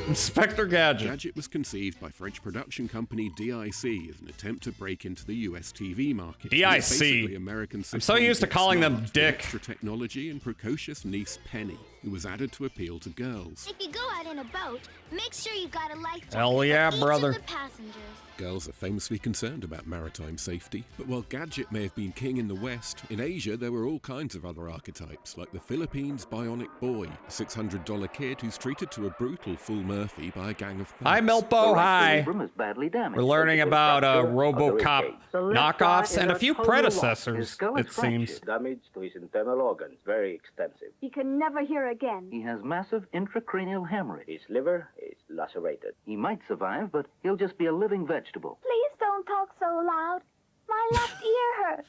Inspector Gadget. Gadget was conceived by French production company DIC as an attempt to break into the US TV market. DIC. American I'm so used to calling them Dick. Extra technology and precocious niece Penny, who was added to appeal to girls. If you go out in a boat, make sure you got a life jacket Hell yeah, for each brother. of the passengers. Girls are famously concerned about maritime safety, but while Gadget may have been king in the West, in Asia there were all kinds of other archetypes, like the Philippines Bionic Boy, a $600 kid who's treated to a brutal full Murphy by a gang of thugs. Hi, Milpo. Hi. We're learning about RoboCop knockoffs and a few predecessors, it seems. Damage to his internal organs, very extensive. He can never hear again. He has massive intracranial hemorrhage. His liver is lacerated. He might survive, but he'll just be a living vegetable. Please don't talk so loud. My left ear hurts.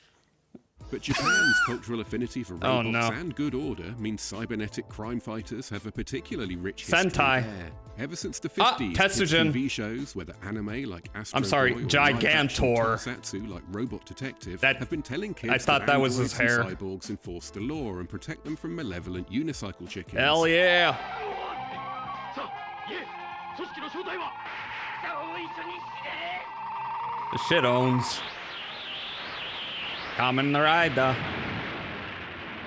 But Japan's cultural affinity for robots and good order means cybernetic crime fighters have a particularly rich history Sentai. there. Ever since the 50s, Tetsujin. TV shows, whether anime like Astro I'm sorry, Boy or Gigantor. Tokusatsu like Robot Detective, That- have been telling kids I thought that was his androids and hair. cyborgs enforce the law and protect them from malevolent unicycle chickens. Hell yeah. The shit owns. Kamen Rider.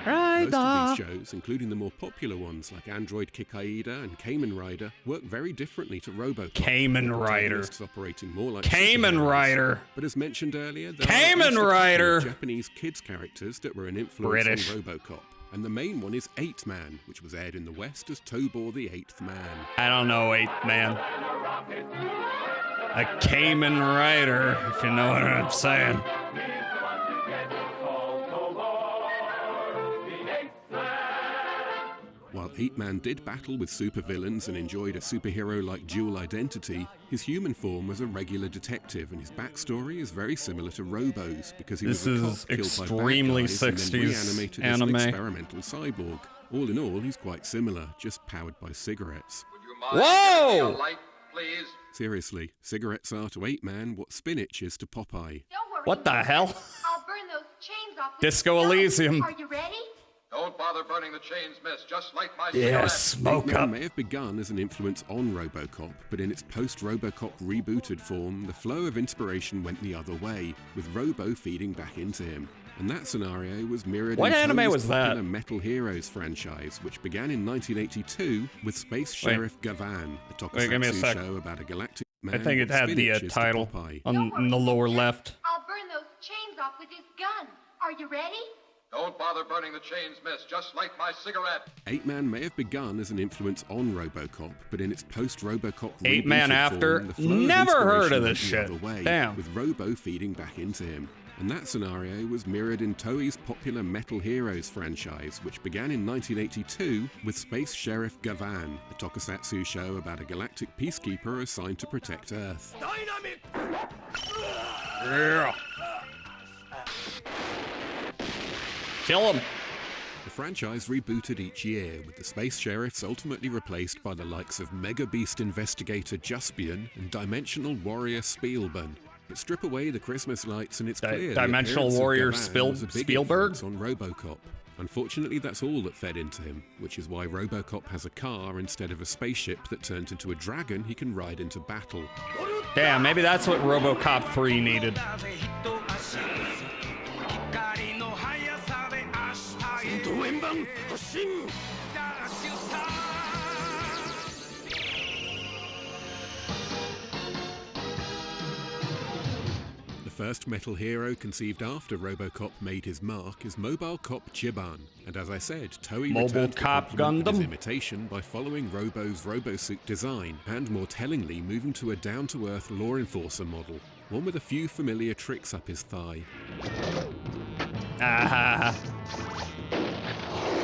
Most of these shows, including the more popular ones like Android Kikaida and Kamen Rider, work very differently to RoboCop. Kamen with Rider. protagonists operating more like Kamen superheroes. Rider. But as mentioned earlier, there Kamen are at least a couple Rider. of Japanese kids characters that were an influence British. on RoboCop. And the main one is 8-Man, which was aired in the West as Tobor the 8th Man. I don't know, 8-Man. A Kamen Rider, if you know what I'm saying. While 8-Man did battle with supervillains and enjoyed a superhero-like dual identity, his human form was a regular detective, and his backstory is very similar to Robo's because he This was a is cop killed extremely by bad guys and 60s then reanimated as anime. an experimental cyborg. All in all, he's quite similar, just powered by cigarettes. Whoa! Light, please. Seriously, cigarettes are to 8-Man what spinach is to Popeye. What the hell? I'll burn those chains off. Disco Elysium. Are you ready? Don't bother burning the chains, miss. Just light my Yes, cigarette. smoke 8-Man up. may have begun as an influence on RoboCop, but in its post-RoboCop rebooted form, the flow of inspiration went the other way, with Robo feeding back into him. And that scenario was mirrored What in anime Toei's was that? popular Metal Heroes franchise, which began in 1982 with Space Sheriff Gavan, a Wait, give me a tokusatsu sec. show about a galactic man I think it with had the spinach is to title Popeye. in the lower left. I'll burn those chains off with his gun. Are you ready? Don't bother burning the chains, miss. Just light my cigarette. 8-Man may have begun as an influence on RoboCop, but in its post-RoboCop 8-Man rebooted After? form, the flow Never of heard of inspiration this went the shit. other way, Damn. with Robo feeding back into him. And that scenario was mirrored in Toei's popular Metal Heroes franchise, which began in 1982 with Space Sheriff Gavan, a tokusatsu show about a galactic peacekeeper assigned to protect Earth. Dynamic! Yeah. Kill him. The franchise rebooted each year, with the Space Sheriffs ultimately replaced by the likes of Mega Beast Investigator Juspian and Dimensional Warrior Spielburn. But strip away the Christmas lights and it's clear Dimensional the appearance of Warrior Gavan was a big Spielberg? influence on RoboCop. Unfortunately, that's all that fed into him, which is why RoboCop has a car instead of a spaceship that turned into a dragon he can ride into battle. Damn, maybe that's what RoboCop 3 needed. The first metal hero conceived after RoboCop made his mark is Mobile Cop Chiban, and as I said, Toei Mobile returned the Cop compliment of his Gundam? imitation by following Robo's RoboSuit design, and more tellingly moving to a down-to-earth law enforcer model, one with a few familiar tricks up his thigh. Ah,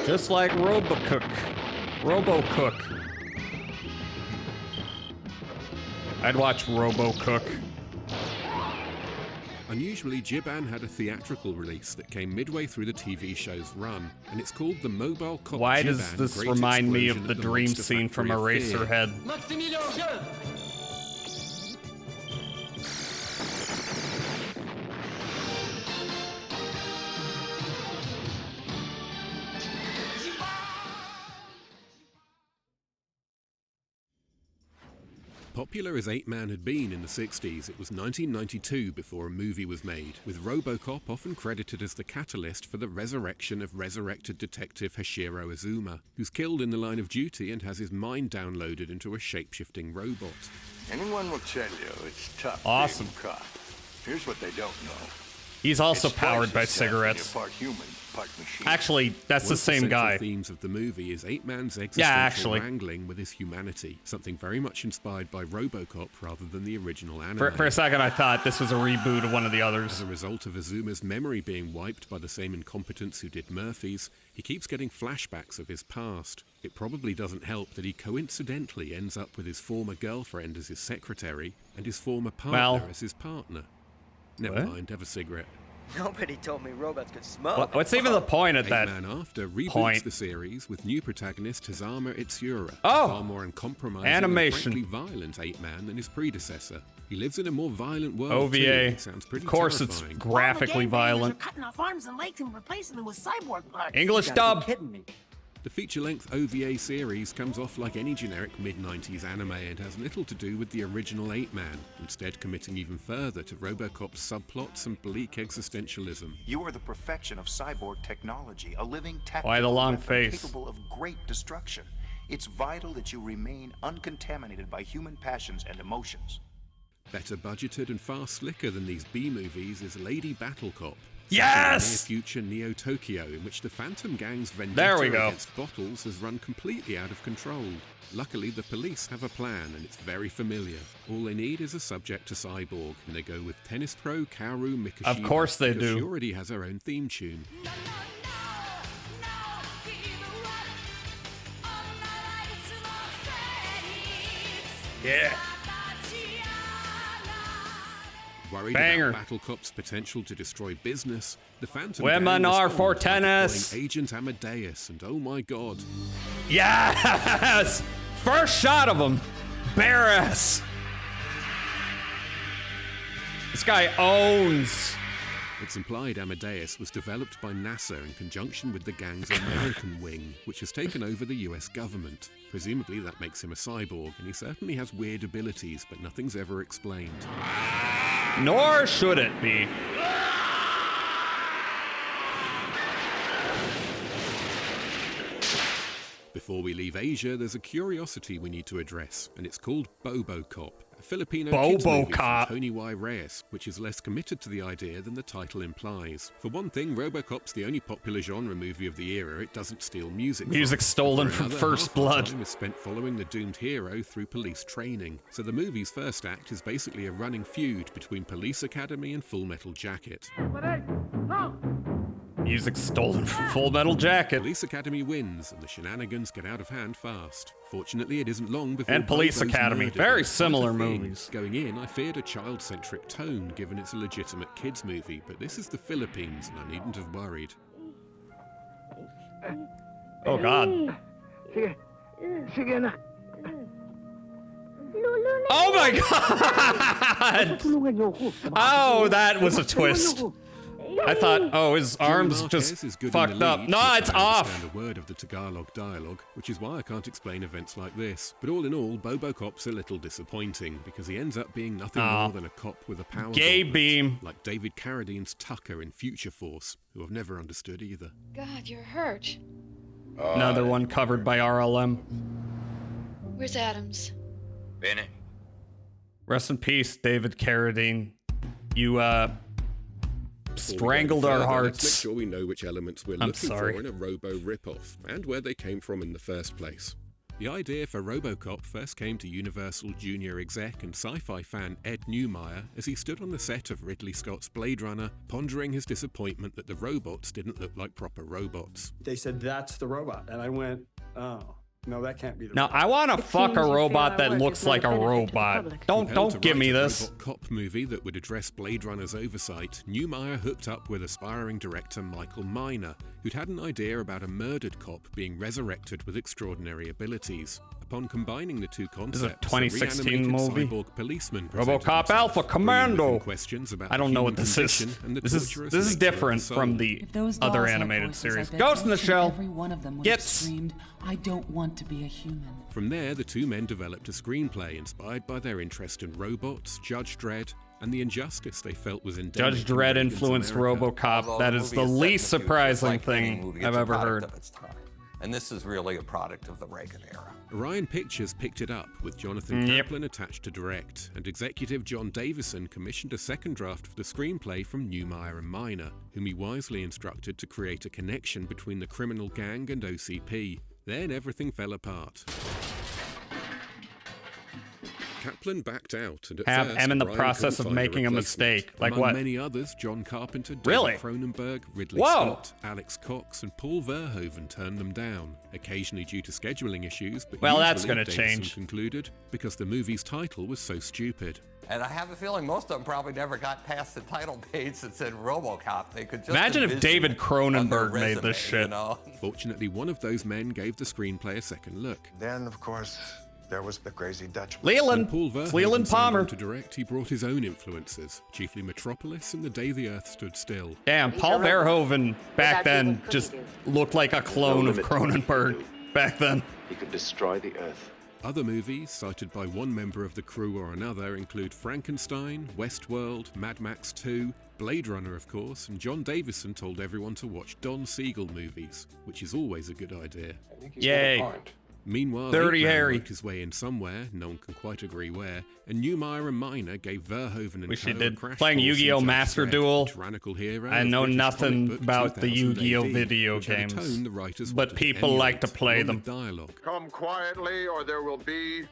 just like RoboCook. I'd watch RoboCook. Unusually, Jiban had a theatrical release that came midway through the TV show's run, and it's called the Mobile Cop Why Jiban does this Great remind me Explosion of the at dream Monster scene from Factory of Fear. Eraserhead? Popular as 8-Man had been in the 60s, it was 1992 before a movie was made, with RoboCop often credited as the catalyst for the resurrection of resurrected detective Hashiro Azuma, who's killed in the line of duty and has his mind downloaded into a shape-shifting robot. Anyone will tell you it's tough Awesome. being a cop. Here's what they don't know. He's also It's powered by twice as tough when cigarettes. you're part human, part machine. Actually, that's One the same of the guy. central themes of the movie is 8-Man's Yeah, existential actually. wrangling with his humanity, something very much inspired by RoboCop rather than the original anime. For a second, I thought this was a reboot of one of the others. As a result of Azuma's memory being wiped by the same incompetents who did Murphy's, he keeps getting flashbacks of his past. It probably doesn't help that he coincidentally ends up with his former girlfriend as his secretary and his former partner as his partner. Never mind, have a cigarette. Nobody told me robots could smoke. What's even the point of that 8-Man After reboots point? the series with new protagonist Hazama Itsura, Oh! a far more uncompromising Animation. and frankly violent 8-Man than his predecessor. He lives in a more violent world OVA. too. It sounds pretty Of course, terrifying. it's graphically violent. Cutting off arms and legs and replacing them with cyborg parts. English You gotta be dub. kidding me. The feature-length OVA series comes off like any generic mid-90s anime and has little to do with the original 8-Man, instead committing even further to RoboCop's subplots and bleak existentialism. You are the perfection of cyborg technology, a living Why the tactical long weapon face? capable of great destruction. It's vital that you remain uncontaminated by human passions and emotions. Better budgeted and far slicker than these B-movies is Lady Battle Cop. Yes! Near future Neo-Tokyo, in which the Phantom Gang's There vendetta we go. against bottles has run completely out of control. Luckily, the police have a plan, and it's very familiar. All they need is a subject to Cyborg, and they go with tennis pro Kaoru Mikashima. Of course they because do. She already has her own theme tune. Yeah. Worried Banger. about Battle Cop's potential to destroy business, the Phantom Women Gang are responds for by tennis. deploying Agent Amadeus, and oh my god. Yes! First shot of him. Bare ass. This guy owns. It's implied Amadeus was developed by NASA in conjunction with the gang's American wing, which has taken over the US government. Presumably that makes him a cyborg, and he certainly has weird abilities, but nothing's ever explained. Nor should it be. Before we leave Asia, there's a curiosity we need to address, and it's called BoboCop, a Filipino kids movie from BoboCop. Tony Y. Reyes, which is less committed to the idea than the title implies. For one thing, RoboCop's the only popular genre movie of the era it doesn't steal music from. Music stolen For from another, First half the Blood. time is spent following the doomed hero through police training. So the movie's first act is basically a running feud between Police Academy and Full Metal Jacket. Music stolen from Full Metal Jacket. Police Academy wins, and the shenanigans get out of hand fast. Fortunately, it isn't long before And Police Bobo's Academy. murdered. Very It's quite similar a thing. movies. Going in, I feared a child-centric tone, given it's a legitimate kids' movie, but this is the Philippines, and I needn't have worried. Oh, God. Oh, my God! Oh, that was a twist. I thought, oh, his arms Marquez just is good in fucked the up. lead, No, but it's I off. understand a word of the Tagalog dialogue, which is why I can't explain events like this. But all in all, BoboCop's a little disappointing, because he ends up being nothing Aw. more than a cop with a power Gay gauntlet, beam. like David Carradine's Tucker in Future Force, who I've never understood either. God, you're hurt. Another one covered by RLM. Where's Adams? Bene. Rest in peace, David Carradine. You, strangled Before we our go any further, Let's make hearts. sure we know which elements we're I'm looking sorry. for in a Robo ripoff, and where they came from in the first place. The idea for RoboCop first came to Universal Junior exec and sci-fi fan Ed Neumeyer as he stood on the set of Ridley Scott's Blade Runner, pondering his disappointment that the robots didn't look like proper robots. They said, that's the robot. And I went, oh, no, that can't be the Now, robot. I want to fuck a robot that looks like a robot. Compelled to Don't give write me a this. robot cop movie that would address Blade Runner's oversight, Neumeyer hooked up with aspiring director Michael Miner, who'd had an idea about a murdered cop being resurrected with extraordinary abilities. Upon combining the two concepts, this is a 2016 movie. Cyborg policeman RoboCop Alpha Commando. About I don't know what this is. This is different from the other animated series. Ghost in the Shell. Every one of them would have screamed, "I don't want to be a human." From there, the two men developed a screenplay inspired by their interest in robots, Judge Dredd, and the injustice they felt was endemic. Judge Dredd influenced RoboCop. That is the least surprising thing I've ever heard. And this is really a product of the Reagan era. Orion Pictures picked it up, with Jonathan Kaplan attached to direct, and executive John Davison commissioned a second draft of the screenplay from Neumeier and Miner, whom he wisely instructed to create a connection between the criminal gang and OCP. Then everything fell apart. Kaplan backed out, and at first, I'm in the Brian process couldn't of find making a mistake. Like Among what? many others, John Carpenter, David Really? Cronenberg, Ridley Scott, Alex Cox, and Paul Verhoeven turned them down, occasionally due to scheduling issues, but well, that's going to change. Concluded because the movie's title was so stupid. And I have a feeling most of them probably never got past the title page that said RoboCop. They could just imagine if David Cronenberg made this shit. You know? Fortunately, one of those men gave the screenplay a second look. Then, of course, there was the crazy Dutchman. Leland. Paul Verhoeven Leland Palmer. to direct, he brought his own influences, chiefly Metropolis and The Day the Earth Stood Still. Damn, Paul Verhoeven back then just looked like a clone of Cronenberg back then. He could destroy the Earth. Other movies, cited by one member of the crew or another, include Frankenstein, Westworld, Mad Max 2, Blade Runner, of course, and John Davison told everyone to watch Don Siegel movies, which is always a good idea. Yay. Meanwhile, Dirty Harry worked his way in somewhere, no one can quite agree where, and Neumeier and Miner gave Verhoeven and Wish he co. did. a crash Playing course in Yu-Gi-Oh! Judge Master Dredd, Duel. tyrannical hero I of know British nothing comic book about the 2000 Yu-Gi-Oh! AD, video which had a games, tone the writers but wanted to people like to emulate, play along them. with dialogue. Come quietly or there will be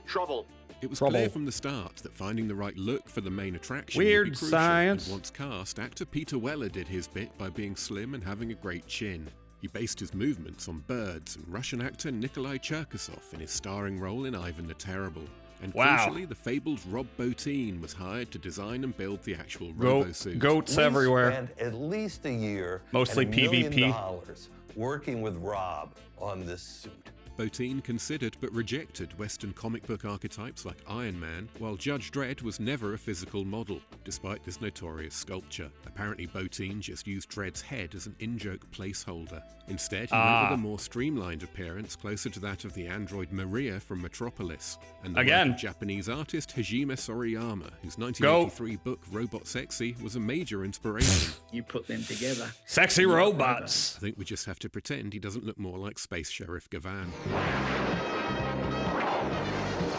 trouble. It was clear from the start that finding the right look for the main attraction Weird would be crucial, science. And once cast, actor Peter Weller did his bit by being slim and having a great chin. He based his movements on birds and Russian actor Nikolai Cherkasov in his starring role in Ivan the Terrible. And crucially, the fabled Rob Bottin was hired to design and build the actual robo-suit. Goats everywhere. We spent at least a year Mostly and $1 million PvP. working with Rob on this suit. Bottin considered but rejected Western comic book archetypes like Iron Man, while Judge Dredd was never a physical model, despite this notorious sculpture. Apparently Bottin just used Dredd's head as an in-joke placeholder. Instead, he went with a more streamlined appearance closer to that of the android Maria from Metropolis. And the work of Japanese artist Hajime Sorayama, whose 1983 book Robot Sexy was a major inspiration. You put them together. Sexy robots. I think we just have to pretend he doesn't look more like Space Sheriff Gavan.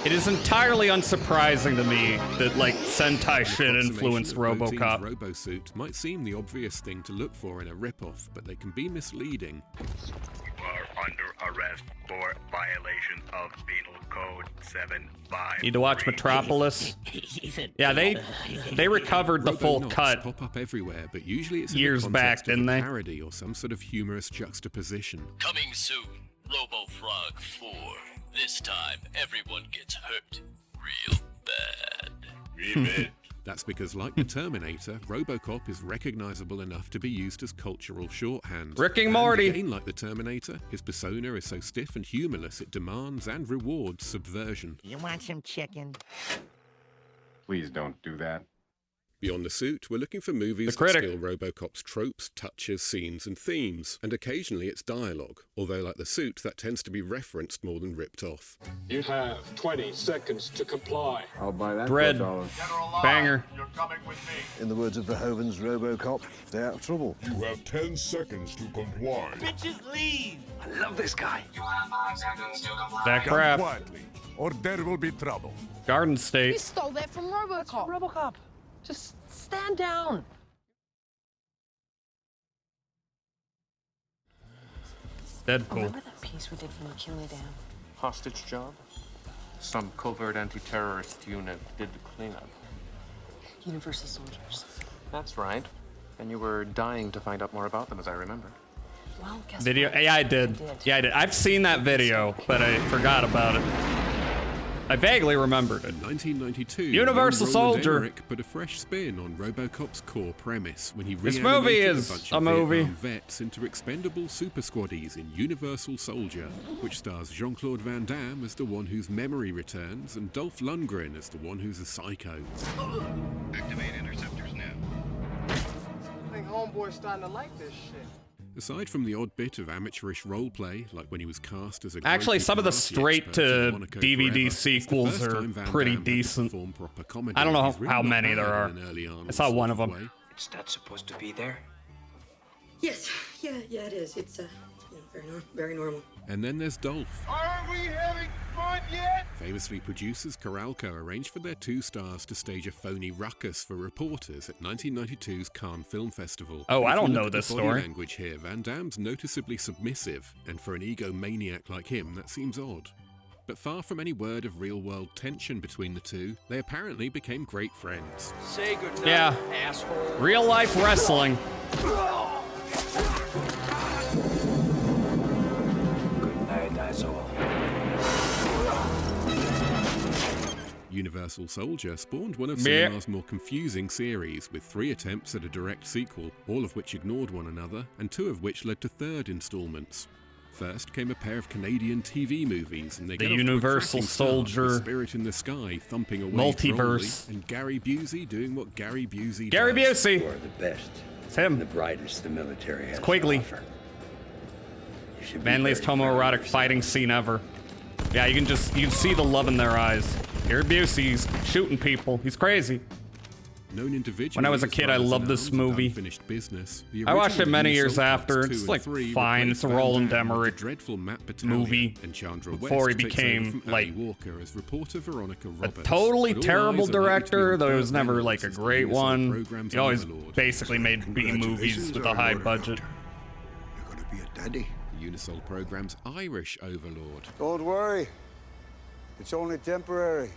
It is entirely unsurprising to me that, like, Sentai shit influenced Bottin's RoboCop. RoboSuit might seem the obvious thing to look for in a ripoff, but they can be misleading. You are under arrest for violation of Penal Code 75. Need to watch Metropolis. Yeah, they recovered the full Robo-Knots cut pop up everywhere, but usually it's years in the back, context didn't of a they? parody or some sort of humorous juxtaposition. Coming soon, Robo Frog 4. This time, everyone gets hurt real bad. That's because, like the Terminator, RoboCop is recognizable enough to be used as cultural shorthand. Rick and Morty. Again, like the Terminator, his persona is so stiff and humorless it demands and rewards subversion. You want some chicken? Please don't do that. Beyond the suit, we're looking for movies that steal RoboCop's tropes, touches, scenes, and themes, and occasionally it's dialogue, although like the suit, that tends to be referenced more than ripped off. You have 20 seconds to comply. I'll buy that Dread. for $1. Banger. You're coming with me. In the words of Verhoeven's RoboCop, they're out of trouble. You have 10 seconds to comply. Bitches leave! I love this guy. You have 5 seconds to comply. That crap. Quietly, or there will be trouble. Garden You State. stole that from RoboCop. RoboCop. Just stand down. Deadpool. Remember that piece we did from McKinley Dam? Hostage job? Some covert anti-terrorist unit did the cleanup. Universal Soldiers. That's right. And you were dying to find out more about them, as I remember. Well, guess Video. what? Yeah, I did. Yeah, I did. I've seen that video, but I forgot about it. I vaguely remembered it. In 1992, Universal young Roland Soldier. Emmerich put a fresh spin on RoboCop's core premise when he This reanimated movie is a bunch a of movie. Vietnam vets into expendable super squaddies in Universal Soldier, which stars Jean-Claude Van Damme as the one whose memory returns and Dolph Lundgren as the one who's a psycho. Activate interceptors now. I think Homeboy's starting to like this shit. Aside from the odd bit of amateurish roleplay, like when he was cast as a Actually, gropey some of the party straight expert in to Monaco DVD forever, sequels it's the first are time Van pretty Damme had to decent. perform proper comedy. I don't know He's really how not many there bad are. in an early Arnold I saw one of sort them. way. Is that supposed to be there? Yes, yeah, it is. It's very normal. And then there's Dolph. Are we having fun yet? Famously, producers Coralco arranged for their two stars to stage a phony ruckus for reporters at 1992's Cannes Film Festival. Oh, I If you don't look know at the this body story. language here, Van Damme's noticeably submissive, and for an egomaniac like him, that seems odd. But far from any word of real-world tension between the two, they apparently became great friends. Say goodnight, Yeah. asshole. Real life wrestling. Good night, asshole. Universal Soldier spawned one of Yeah. cinema's more confusing series, with 3 attempts at a direct sequel, all of which ignored one another, and 2 of which led to third installments. First came a pair of Canadian TV movies, and they The get off to a Universal cracking start with Soldier Spirit in the Sky thumping away multiverse. drolly, and Gary Busey doing what Gary Busey Gary does. Busey. You are the best. It's him. The brightest the military has It's Quigley. to offer. You should be Manliest very proud of homoerotic fighting scene ever. Yeah, you can see the love in their eyes. Gary Busey's shooting people. He's crazy. Known individually When I was a as kid, I brothers loved in this arms and movie. unfinished business, the I watched it original many Unisol years after. Parts It's 2 and like 3 fine. replaced It's a Van Roland Damme with the Emmerich dreadful Matt Battaglia, movie and Chandra before he West takes over became from like Ali Walker as reporter Veronica a Roberts. totally But all terrible eyes are likely to be director, on though he Burt was never Reynolds like a as the great Unisol one. program's He always overlord. basically made B movies with a high budget. You're gonna be a daddy. The Unisol program's Irish overlord. Don't worry. It's only temporary.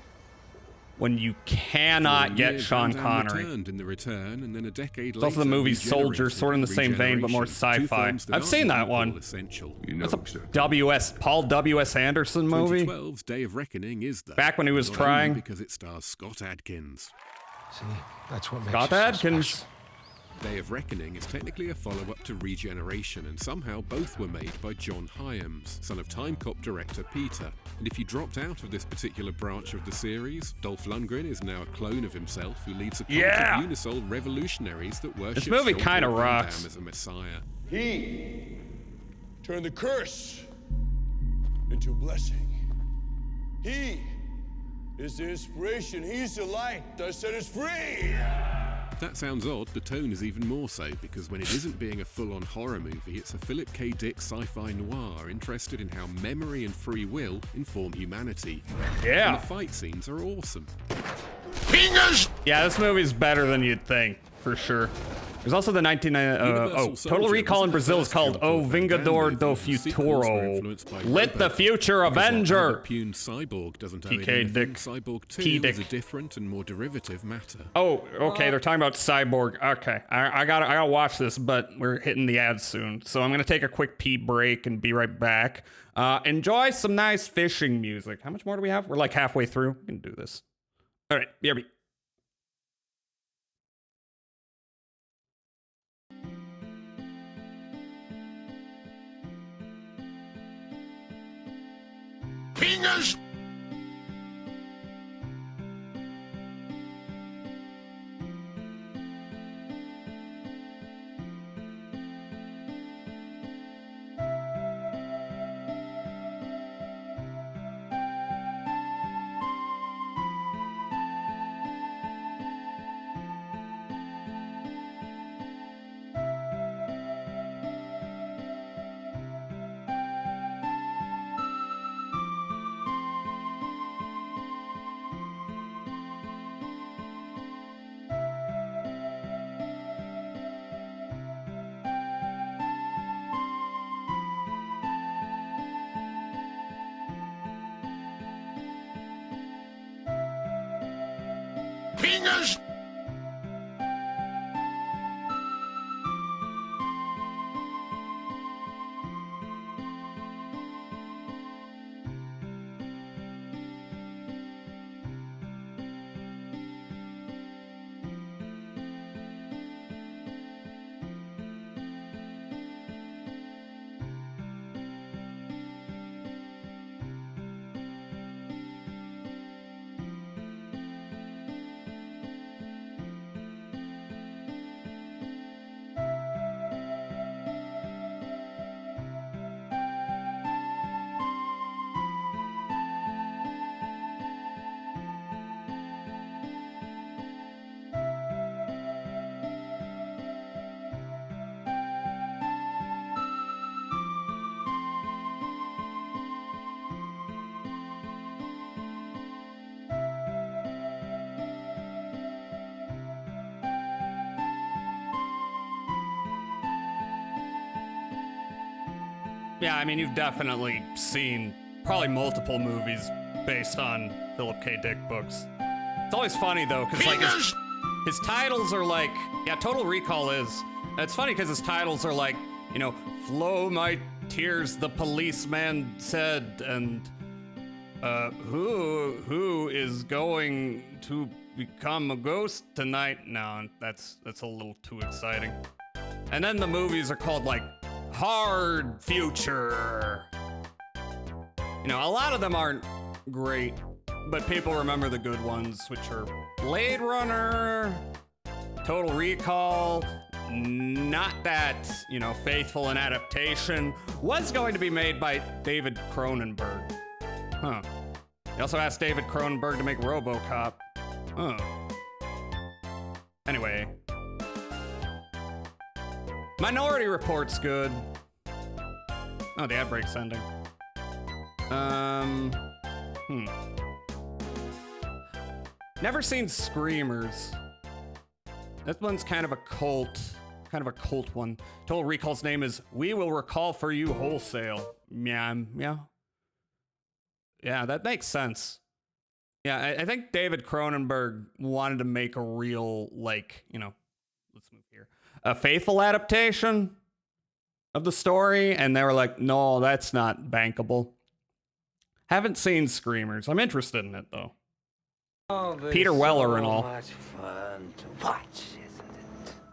When you cannot For a get year, Sean Van Damme Connery. returned in The Return, and then a decade It's also the later, movie Regenerated, Soldier, sort of in the same vein, but more Regeneration, two sci-fi. films that I've are seen that equal one. Essential. That's a Paul W.S. Anderson movie. 2012's Day of Reckoning is though, Back when he was not trying. only because it stars Scott Adkins. See, that's what makes Scott you so Adkins. special. Day of Reckoning is technically a follow-up to Regeneration, and somehow both were made by John Hyams, son of Time Cop director Peter. And if you dropped out of this particular branch of the series, Dolph Lundgren is now a clone of himself who leads a cult Yeah. of Unisol revolutionaries that worship This movie Jean-Claude kinda Van rocks. Damme as a messiah. He turned the curse into a blessing. He is the inspiration. He's the light that set us free. If that sounds odd, the tone is even more so, because when it isn't being a full-on horror movie, it's a Philip K. Dick sci-fi noir interested in how memory and free will inform humanity. Yeah. And the fight scenes are awesome. Fingers! Yeah, this movie's better than you'd think, for sure. There's also the 1990 Total Recall in Brazil is called O Vingador do Futuro. Lit the Future Avenger. Pune Cyborg doesn't owe it PK anything. Dick. Cyborg 2 P-Dick. is a different and more derivative matter. Oh, okay, they're talking about Cyborg. Okay, I gotta watch this, but we're hitting the ads soon. So I'm gonna take a quick pee break and be right back. Enjoy some nice fishing music. How much more do we have? We're like halfway through. We can do this. All right, BRB. Fingers! Fingers! Yeah, I mean, you've definitely seen probably multiple movies based on Philip K. Dick books. It's always funny, though, because, like, his titles are like... Yeah, Total Recall is. It's funny because his titles are like, you know, Flow My Tears, the policeman said, and... who is going to become a ghost tonight? No, that's a little too exciting. And then the movies are called, like, Hard Future. You know, a lot of them aren't great, but people remember the good ones, which are Blade Runner, Total Recall, not that, you know, faithful an adaptation, was going to be made by David Cronenberg. Huh. They also asked David Cronenberg to make RoboCop. Huh. Anyway. Minority Report's good. Oh, the ad break's ending. Never seen Screamers. That one's kind of a cult one. Total Recall's name is We Will Recall For You Wholesale. Yeah. Yeah, that makes sense. Yeah, I think David Cronenberg wanted to make a real, like, you know, let's move here, a faithful adaptation of the story, and they were like, no, that's not bankable. Haven't seen Screamers. I'm interested in it, though. Oh, Peter Weller so and all. much fun to watch,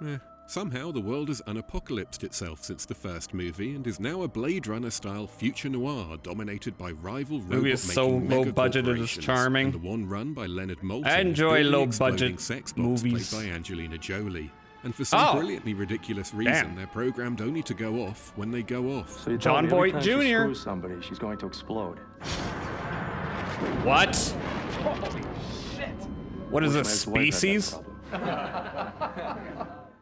isn't it? Somehow the world has unapocalypsed itself since the first movie and is now a Blade Runner-style future noir dominated by rival movie is so low budgeted, it's charming. And the one run by Leonard Maltin. I enjoy low exploding budget sex bots movies. played by Angelina Jolie. And for some brilliantly ridiculous reason, they're programmed only to go off when they go off. So John Voight Jr. She screws somebody, she's going to explode. What? Holy shit! What is this, Species?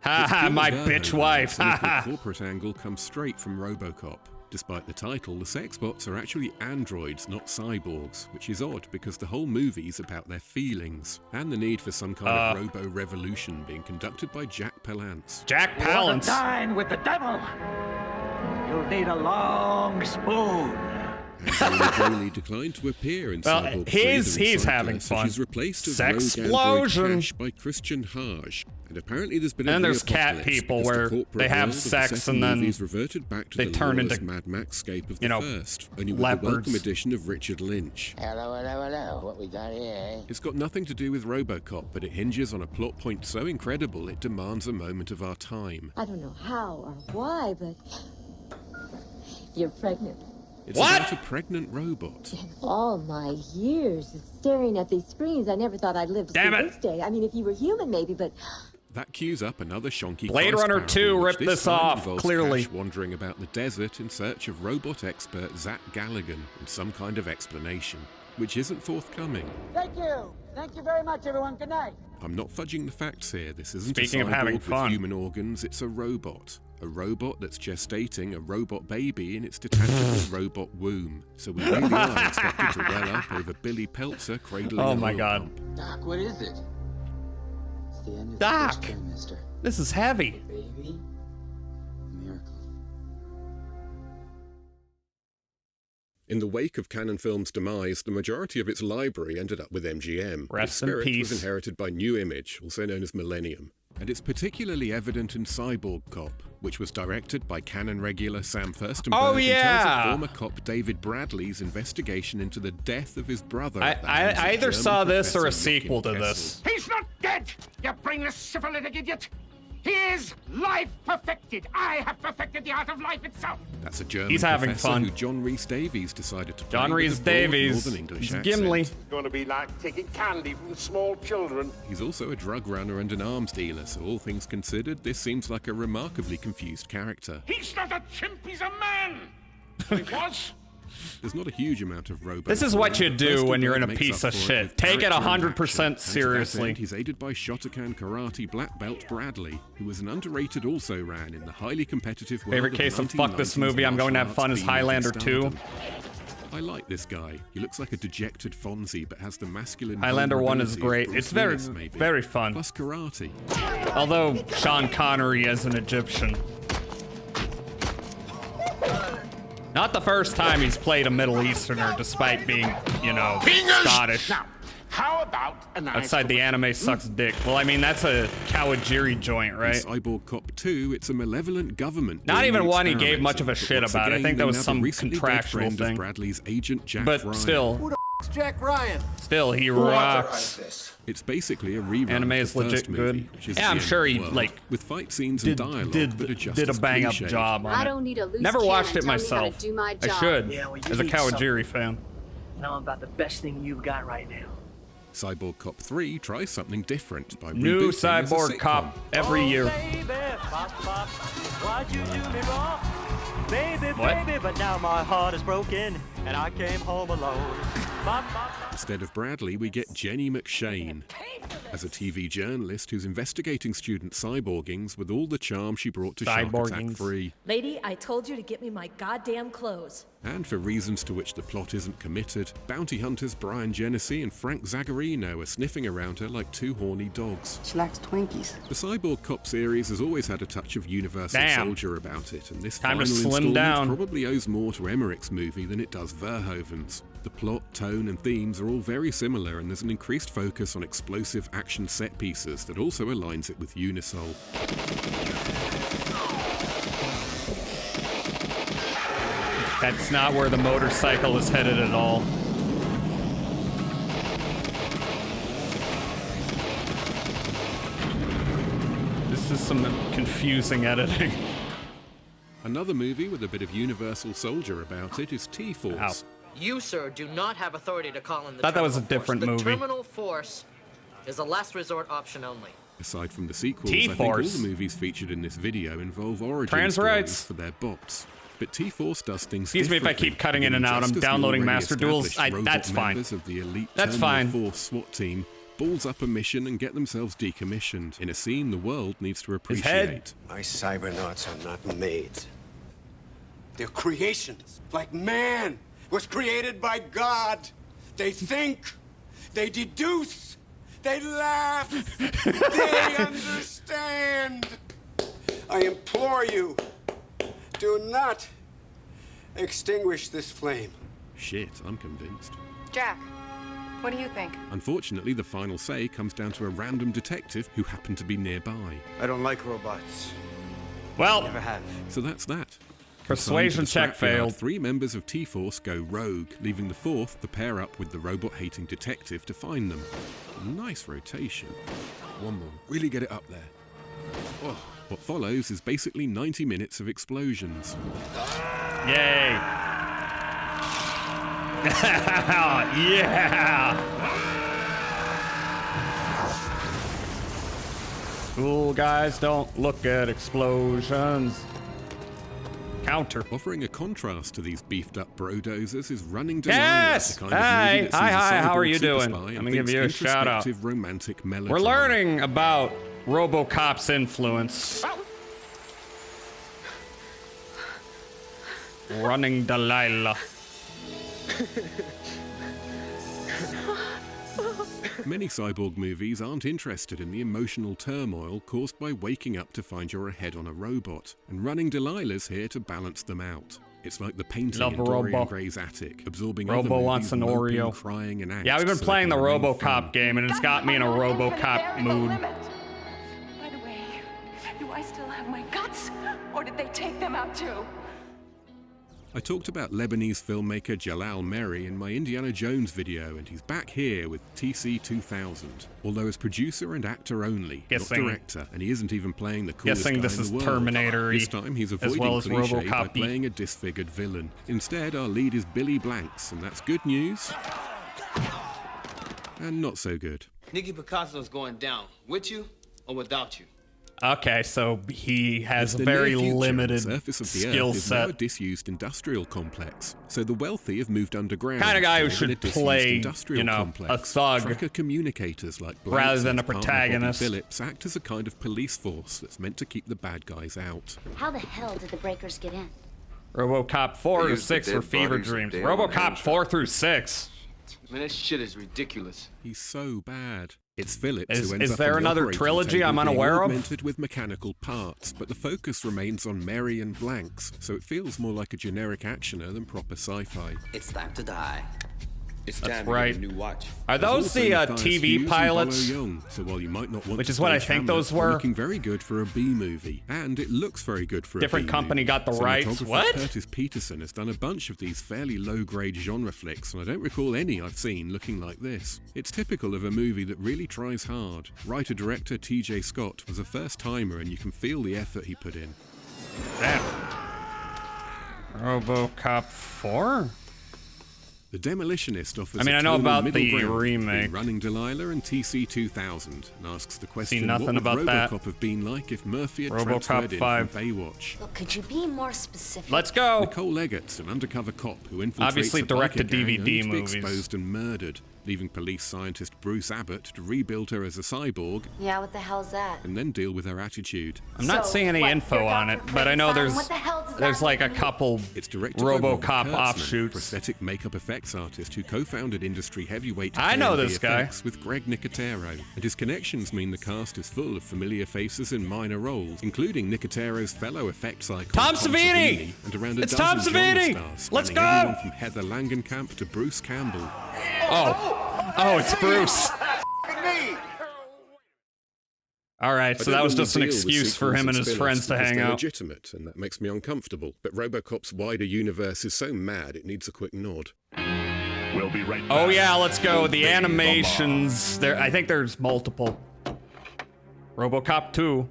Haha, my bitch wife. The corporate angle comes straight from RoboCop. Despite the title, the sex bots are actually androids, not cyborgs, which is odd because the whole movie's about their feelings and the need for some kind of robo-revolution being conducted by Jack Palance. Jack You want Palance. to dine with the devil? You'll need a long spoon. Angelina Jolie declined to appear in Cyborg 3: he's having so fun. she's replaced as Sexplosion. rogue android Cash by Christian Haj. And apparently there's been a And there's cat re-apocalypse people because where the corporate they have world of the sex second and then movie's reverted back to they the turn lawless into, Mad Max scape of you the know, first, only with leopards. the welcome addition of Richard Lynch. Hello. What we got here, eh? It's got nothing to do with RoboCop, but it hinges on a plot point so incredible it demands a moment of our time. I don't know how or why, but you're pregnant. It's about a pregnant robot. In all my years of staring at these screens, I never thought I'd live to see this day. I mean, if you were human, maybe, but... That cues up another shonky Blade Christ Runner parable, 2 which ripped this time off, involves clearly. Cash wandering about the desert in search of robot expert Zach Galligan and some kind of explanation, which isn't forthcoming. Thank you. Thank you very much, everyone. Good night. I'm not fudging the facts here. This isn't Speaking a of cyborg having with fun. human organs. It's a robot. A robot that's gestating a robot baby in its detachable robot womb. So we really are expected to well up over Billy Peltzer cradling Oh an my oil God. pump. Doc, what is it? It's the end of Doc! the first trimester. This is heavy. Baby? Miracle. In the wake of Canon Films' demise, the majority of its library ended up with MGM. Rest its in spirit peace. was inherited by New Image, also known as Millennium. And it's particularly evident in Cyborg Cop, which was directed by Canon regular Sam Furstenberg Oh, and yeah. tells of former cop David Bradley's investigation into the death of his brother. at the I hands of either German saw this or a professor Joachim sequel to Kessel. this. He's not dead, you brainless, syphilitic idiot. He is life perfected. I have perfected the art of life itself. That's a German He's having professor fun. who John Rhys Davies decided to play John with Rhys a broad Davies. Northern English He's accent. Gimli. It's going to be like taking candy from small children. He's also a drug runner and an arms dealer, so all things considered, this seems like a remarkably confused character. He's not a chimp, he's a man. He was. There's not a huge amount of robot. This is what you do First when you're in a makes piece up of for shit. with Take it character and 100% action. And to that seriously. end, he's aided by Shotokan Karate black belt Bradley, who was an underrated also-ran in the highly competitive world Favorite case of fuck this movie I'm going to have fun is Highlander 2. I like this guy. He looks like a dejected Fonzie, but has the masculine. Highlander 1 is vulnerability of great. Bruce It's very, Willis, maybe. very fun. Plus karate. Although Sean Connery as an Egyptian. Not the first time he's played a Middle Easterner, despite being, you know, Scottish. Now, how about a nice Outside the anime sucks dick. Well, I mean, that's a Kawajiri joint, right? In Cyborg Cop 2, it's a malevolent government. Not even one he gave much of a shit about. I think that was some contractual thing. Bradley's agent Jack but Ryan. still, Who the f***'s Jack Ryan? still, he Who rocks. authorized this? It's basically a rerun Anime of is the first legit movie, good. which is Yeah, the I'm end sure of the he world, like with fight scenes and dialogue that are just did a as bang up cliched. job on I it. don't need a loose Never watched it cannon. Tell me how to myself. do my I job. should, Yeah, well, you as a need Kawajiri fan. You know about the best thing you've got right now. Cyborg Cop 3 tries something different by New rebooting as a Cyborg sitcom. Cop every year. What? But now my heart is broken and I came home alone. Instead of Bradley, we get Jenny McShane as a TV journalist who's investigating student cyborgings with all the charm she brought to Shark Attack 3. Lady, I told you to get me my goddamn clothes. And for reasons to which the plot isn't committed, bounty hunters Brian Genesee and Frank Zagarino are sniffing around her like two horny dogs. She likes Twinkies. The Cyborg Cop series has always had a touch of Universal Soldier about it, and this Time to final slim installment down. probably owes more to Emmerich's movie than it does Verhoeven's. The plot, tone, and themes are all very similar, and there's an increased focus on explosive action set pieces that also aligns it with Unisol. That's not where the motorcycle is headed at all. This is some confusing editing. Another movie with a bit of Universal Soldier about it is T-Force. You, sir, do not have authority to call in the Thought that was a terminal different force. movie. The terminal force is a last resort option only. Aside from the sequels, I think all the movies featured in this video involve origin Trans stories rights. for their bots. But T-Force does things Excuse me if I keep cutting in and out. I'm downloading Master Duels. That's fine. Members of the elite That's Terminal fine. Force SWAT team balls up a mission and get themselves decommissioned in a scene the world needs to appreciate. My cybernauts are not made. They're creations, like man was created by God. They think, they deduce, they laugh, they understand. I implore you, do not extinguish this flame. Shit, I'm convinced. Jack, what do you think? Unfortunately, the final say comes down to a random detective who happened to be nearby. I don't like robots. Well, never have. So that's that. Persuasion check failed. 3 members of T-Force go rogue, leaving the 4th to pair up with the robot-hating detective to find them. Nice rotation. One more. Really get it up there. Oh. What follows is basically 90 minutes of explosions. Yay. Yeah. Cool guys don't look at explosions. Counter. Offering a contrast to these beefed up brodozers is Running Delilah. Yes! The kind of movie that sees a Hi, how are cyborg you doing? super spy I'm and gonna give thinks you a shout out. introspective romantic melodrama. We're learning about RoboCop's influence. Running Delilah. Many cyborg movies aren't interested in the emotional turmoil caused by waking up to find you're ahead on a robot, and Running Delilah's here to balance them out. It's like the painting Love in Dorian Gray's attic, absorbing Robo other movies, wants an moping, Oreo. crying, and Yeah, we've been angst so playing they the can remain RoboCop fun. game, and it's got me in a RoboCop mood. By the way, do I still have my guts? Or did they take them out too? I talked about Lebanese filmmaker Jalal Merhi in my Indiana Jones video, and he's back here with TC-2000. Although as producer and actor only, Guessing- not director, and he isn't even playing the coolest Guessing guy this in is the world. Terminator-y, This time he's as avoiding well as cliché by RoboCop-y. playing a disfigured villain. Instead, our lead is Billy Blanks, and that's good news. And not so good. Nicky Picasso's going down, with you or without you. Okay, so he has a The very near future, limited the surface of the skill Earth is now a set. disused industrial complex. So the wealthy have moved underground. Kind of guy to who live in a should disused play, industrial you know, complex. a thug Tracker communicators like Blanks rather than and a his partner protagonist. Bobby Phillips act as a kind of police force that's meant to keep the bad guys out. How the hell did the breakers get in? RoboCop 4 They or use the 6 dead for Fever bodies of Dreams. Dale RoboCop and 4 through 6. Man, that shit is ridiculous. He's so bad. It's Phillips who ends Is up there on the another operating trilogy table I'm being unaware of? augmented with mechanical parts, but the focus remains on Mary and blanks, so it feels more like a generic actioner than proper sci-fi. It's time to die. It's That's time right. to get a new watch. Are those the TV pilots? Young, so while you might not want Which to is what I stage think Hamlet, those they're were. looking very good for a B movie, and it looks very good for Different a B company movie. got the rights. Cinematographer What? Curtis Peterson has done a bunch of these fairly low-grade genre flicks, and I don't recall any I've seen looking like this. It's typical of a movie that really tries hard. Writer-director T.J. Scott was a first-timer, and you can feel the effort he put in. Damn. RoboCop 4? The Demolitionist offers I know a tonal about middle the ground remake. between Running Delilah and TC-2000 and asks the question, nothing what would about RoboCop that. have been like if Murphy had RoboCop transferred in 5. from Baywatch? Look, could you be more specific? Let's go. Nicole Eggert's an undercover cop who infiltrates Obviously a biker direct-to-DVD gang only to be movies. exposed and murdered, leaving police scientist Bruce Abbott to rebuild her as a cyborg Yeah, what the hell's that? and then deal with her attitude. I'm not seeing any info on it, but I know there's like a couple It's directed by Robert RoboCop Kurtzman, offshoots. prosthetic makeup effects artist who co-founded industry heavyweight I know K&B this guy. Effects with Greg Nicotero, and his connections mean the cast is full of familiar faces in minor roles, including Nicotero's fellow effects icon Tom Savini! and around a It's dozen Tom Savini! genre stars, Let's spanning go! everyone from Heather Langenkamp to Bruce Campbell. Oh, it's Bruce. All right, so that was just an excuse for him and his friends to hang out. Legitimate, and that makes me uncomfortable. But RoboCop's wider universe is so mad it needs a quick nod. We'll be right back. Oh yeah, let's go. The animations. I think there's multiple. RoboCop 2.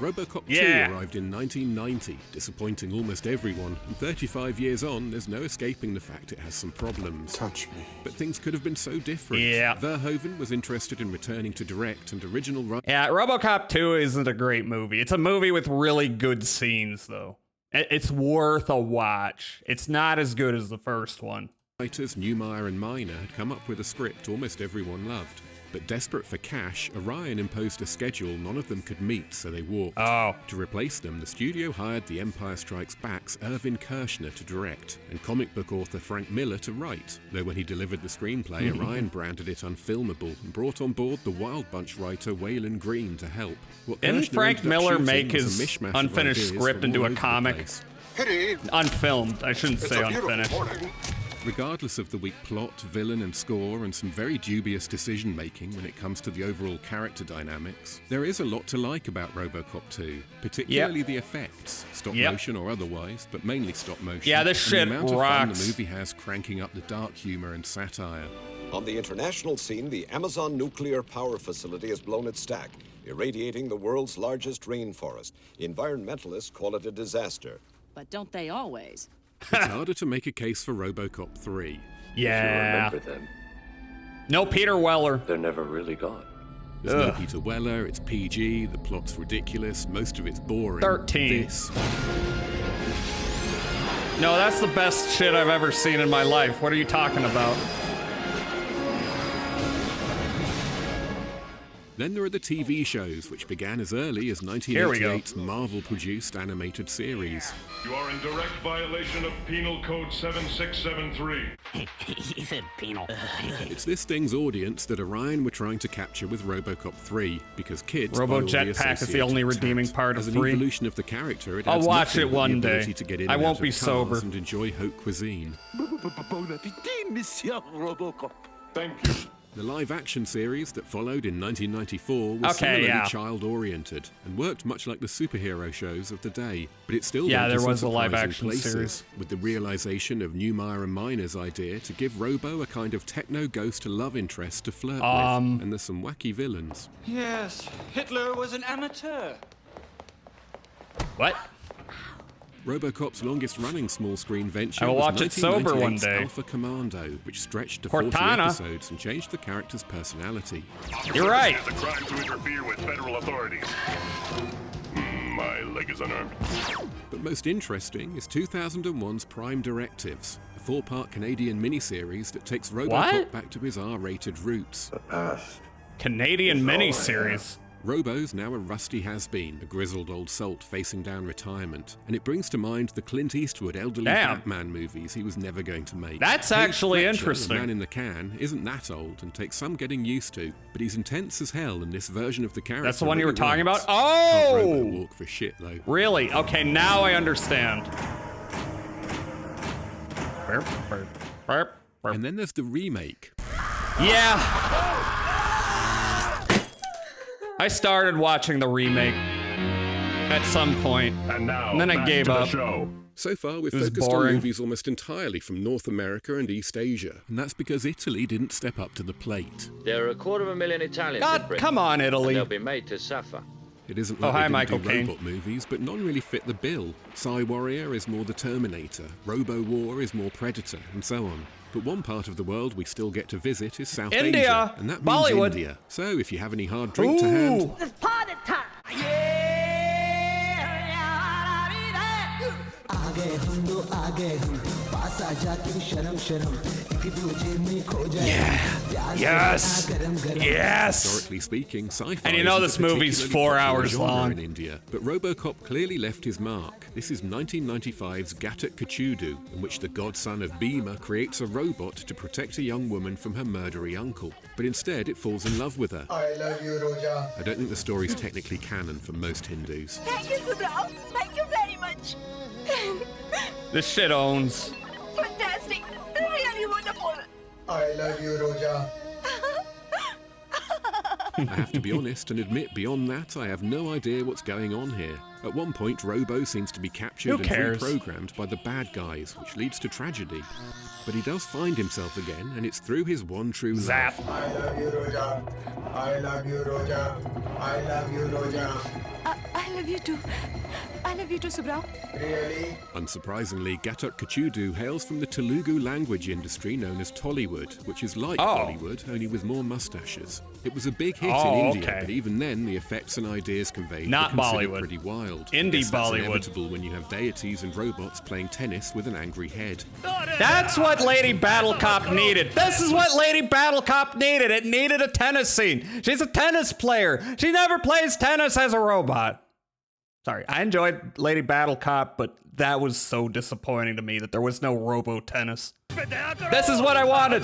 RoboCop 2 Yeah. arrived in 1990, disappointing almost everyone, and 35 years on, there's no escaping the fact it has some problems. Touch me. But things could have been so different. Yeah. Verhoeven was interested in returning to direct, and original Yeah, RoboCop 2 isn't a great movie. It's a movie with really good scenes, though. It's worth a watch. It's not as good as the first one. writers Newmeyer and Miner had come up with a script almost everyone loved. But desperate for cash, Orion imposed a schedule none of them could meet, so they walked. Oh. To replace them, the studio hired The Empire Strikes Back's Irvin Kershner to direct, and comic book author Frank Miller to write. Though when he delivered the screenplay, Orion branded it unfilmable and brought on board the Wild Bunch writer Waylon Green to help. What Didn't Kershner Frank ended up Miller choosing make was his a mishmash of unfinished ideas script from into all a over the comic? place. Unfilmed, I shouldn't say unfinished. Regardless of the weak plot, villain and score, and some very dubious decision-making when it comes to the overall character dynamics, there is a lot to like about RoboCop 2, particularly the effects, stop motion or otherwise, but mainly stop motion. Yeah, this and shit the amount of fun rocks. the movie has cranking up the dark humor and satire. On the international scene, the Amazon nuclear power facility has blown its stack, irradiating the world's largest rainforest. Environmentalists call it a disaster. But don't they always? It's harder to make a case for RoboCop 3. Yeah. If you remember them, No Peter Weller. they're never really gone. There's no Peter Weller, it's PG, the plot's ridiculous, most of it's boring. 13. This. No, that's the best shit I've ever seen in my life. What are you talking about? Then there are the TV shows, which began as early as 1988's Marvel-produced animated series. You are in direct violation of Penal Code 7673. You said penal. It's this thing's audience that Orion were trying to capture with RoboCop 3, because kids Robo buy all the Jetpack is the only associated redeeming tat. part of As an 3. evolution of the character, it I'll adds watch nothing it but the one ability day. to get in I and won't out be of cars sober. and enjoy haute cuisine. Bon appétit, Monsieur Robocop. Thank you. The live-action series that followed in 1994 was Okay, similarly yeah. child-oriented and worked much like the superhero shows of the day, but it still Yeah, went to there some was a surprising live-action places, series. with the realization of Newmeyer and Miner's idea to give Robo a kind of techno-ghost love interest to flirt with, and there's some wacky villains. Yes, Hitler was an amateur. What? RoboCop's longest-running small-screen venture I will was watch it sober one 1998's day. Alpha Commando, which stretched to 40 Cortana. episodes and changed the character's personality. You're right. It is a crime to interfere with federal authorities. My leg is unarmed. But most interesting is 2001's Prime Directives, a 4-part Canadian miniseries that takes RoboCop What? back to his R-rated roots. Canadian miniseries. Robo's now a rusty has-been, a grizzled old salt facing down retirement, and it brings to mind the Clint Eastwood elderly Batman movies he was never going to make. That's actually Fletcher, interesting. The man in the can isn't that old and takes some getting used to, but he's intense as hell in this version of the character. That's the one you were talking about? Can't Robo walk for shit, though. Really? Okay, now I understand. And then there's the remake. Yeah. I started watching the remake at some point, and then I gave up. So far, we've focused on movies almost entirely from North America and East Asia, and that's because Italy didn't step up to the plate. There are 250,000 Italians God, in Britain, come on, Italy. and they'll be made to suffer. It isn't like they didn't do robot movies, but none really fit the bill. Psy-Warrior is more the Terminator, Robo-War is more Predator, and so on. But one part of the world we still get to visit is South Asia, and that means Bollywood. India. So if you have any hard drink to hand... It's party time! Yeah. Yes. Yes. Historically speaking, sci-fi. And you know this movie's 4 hours long. In India, but RoboCop clearly left his mark. This is 1995's Ghatak Kachudu, in which the godson of Bhima creates a robot to protect a young woman from her murdery uncle. But instead, it falls in love with her. I love you, Roja. I don't think the story's technically canon for most Hindus. Thank you, Subrao. Thank you very much. This shit owns. Fantastic. Really wonderful. I love you, Roja. I have to be honest and admit beyond that I have no idea what's going on here. At one point, Robo seems to be captured and reprogrammed by the bad guys, which leads to tragedy. But he does find himself again, and it's through his one true love. I love you, Roja. I love you, Roja. I love you, Roja. I love you too. I love you too, Subrao. Really? Unsurprisingly, Ghatak Kachudu hails from the Telugu language industry known as Tollywood, which is like Bollywood, only with more mustaches. It was a big hit in India, but even then the effects and ideas conveyed were considered pretty wild. Indie Bollywood. That's inevitable when you have deities and robots playing tennis with an angry head. That's what Lady Battle Cop needed. This is what Lady Battle Cop needed. It needed a tennis scene. She's a tennis player. She never plays tennis as a robot. Sorry, I enjoyed Lady Battle Cop, but that was so disappointing to me that there was no robo tennis. This is what I wanted.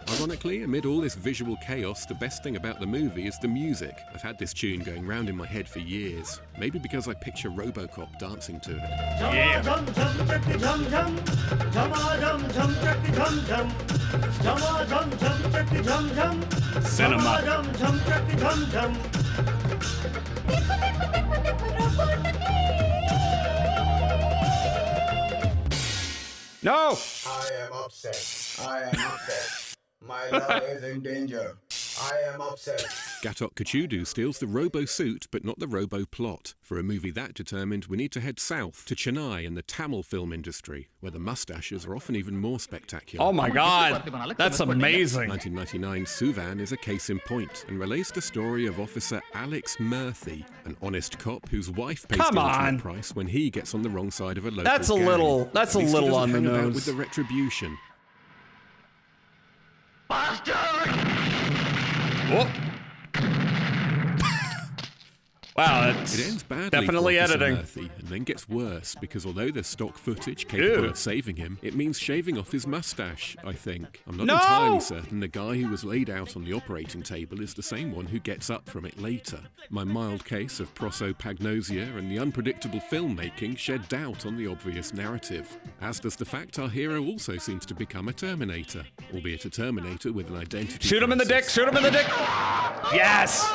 Ironically, amid all this visual chaos, the best thing about the movie is the music. I've had this tune going round in my head for years. Maybe because I picture RoboCop dancing to it. Yeah. Cinema. No! I am upset. I am upset. My love is in danger. I am upset. Ghatak Kachudu steals the Robo suit, but not the Robo plot. For a movie that determined, we need to head south to Chennai and the Tamil film industry, where the mustaches are often even more spectacular. Oh my god, that's amazing. 1999 Suvan is a case in point and relates the story of Officer Alex Murthy, an honest cop whose wife pays the ultimate price when he gets on the wrong side of a local That's a gang. little on the hang about nose. with the retribution. Whoop. Wow, that's it ends badly definitely for Officer editing. Murthy, and then gets worse because although there's stock footage capable of saving him, it means shaving off his mustache, I think. I'm not entirely certain the guy who was laid out on the operating table is the same one who gets up from it later. My mild case of prosopagnosia and the unpredictable filmmaking shed doubt on the obvious narrative, as does the fact our hero also seems to become a Terminator, albeit a Terminator with an identity Shoot him in the dick, shoot him in the dick! Yes!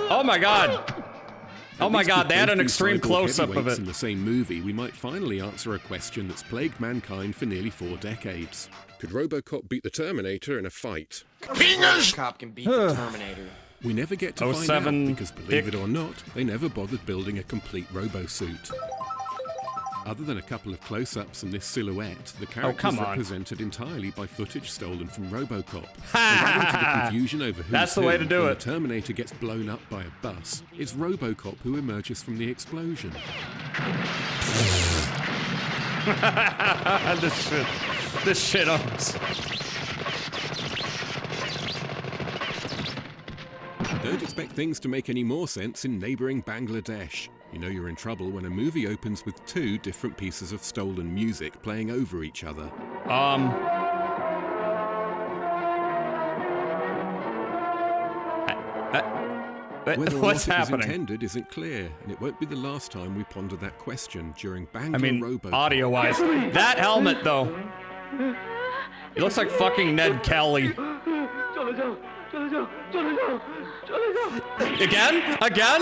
Oh my god! Oh my god, they had an extreme close-up of it. In the same movie, we might finally answer a question that's plagued mankind for nearly 4 decades. Could RoboCop beat the Terminator in a fight? RoboCop can beat the Terminator. We never get to find out because, believe it or not, they never bothered building a complete robo-suit. Other than a couple of close-ups and this silhouette, the characters are represented entirely by footage stolen from RoboCop. Adding to the confusion over who's That's the way to do when it. the Terminator gets blown up by a bus, it's RoboCop who emerges from the explosion. This shit owns. Don't expect things to make any more sense in neighbouring Bangladesh. You know you're in trouble when a movie opens with 2 different pieces of stolen music playing over each other. Whether What's or not happening? it was intended isn't clear, and it won't be the last time we ponder that question during Bangla I mean, RoboCop. audio-wise. That helmet, though. He looks like fucking Ned Kelly. Again? Again?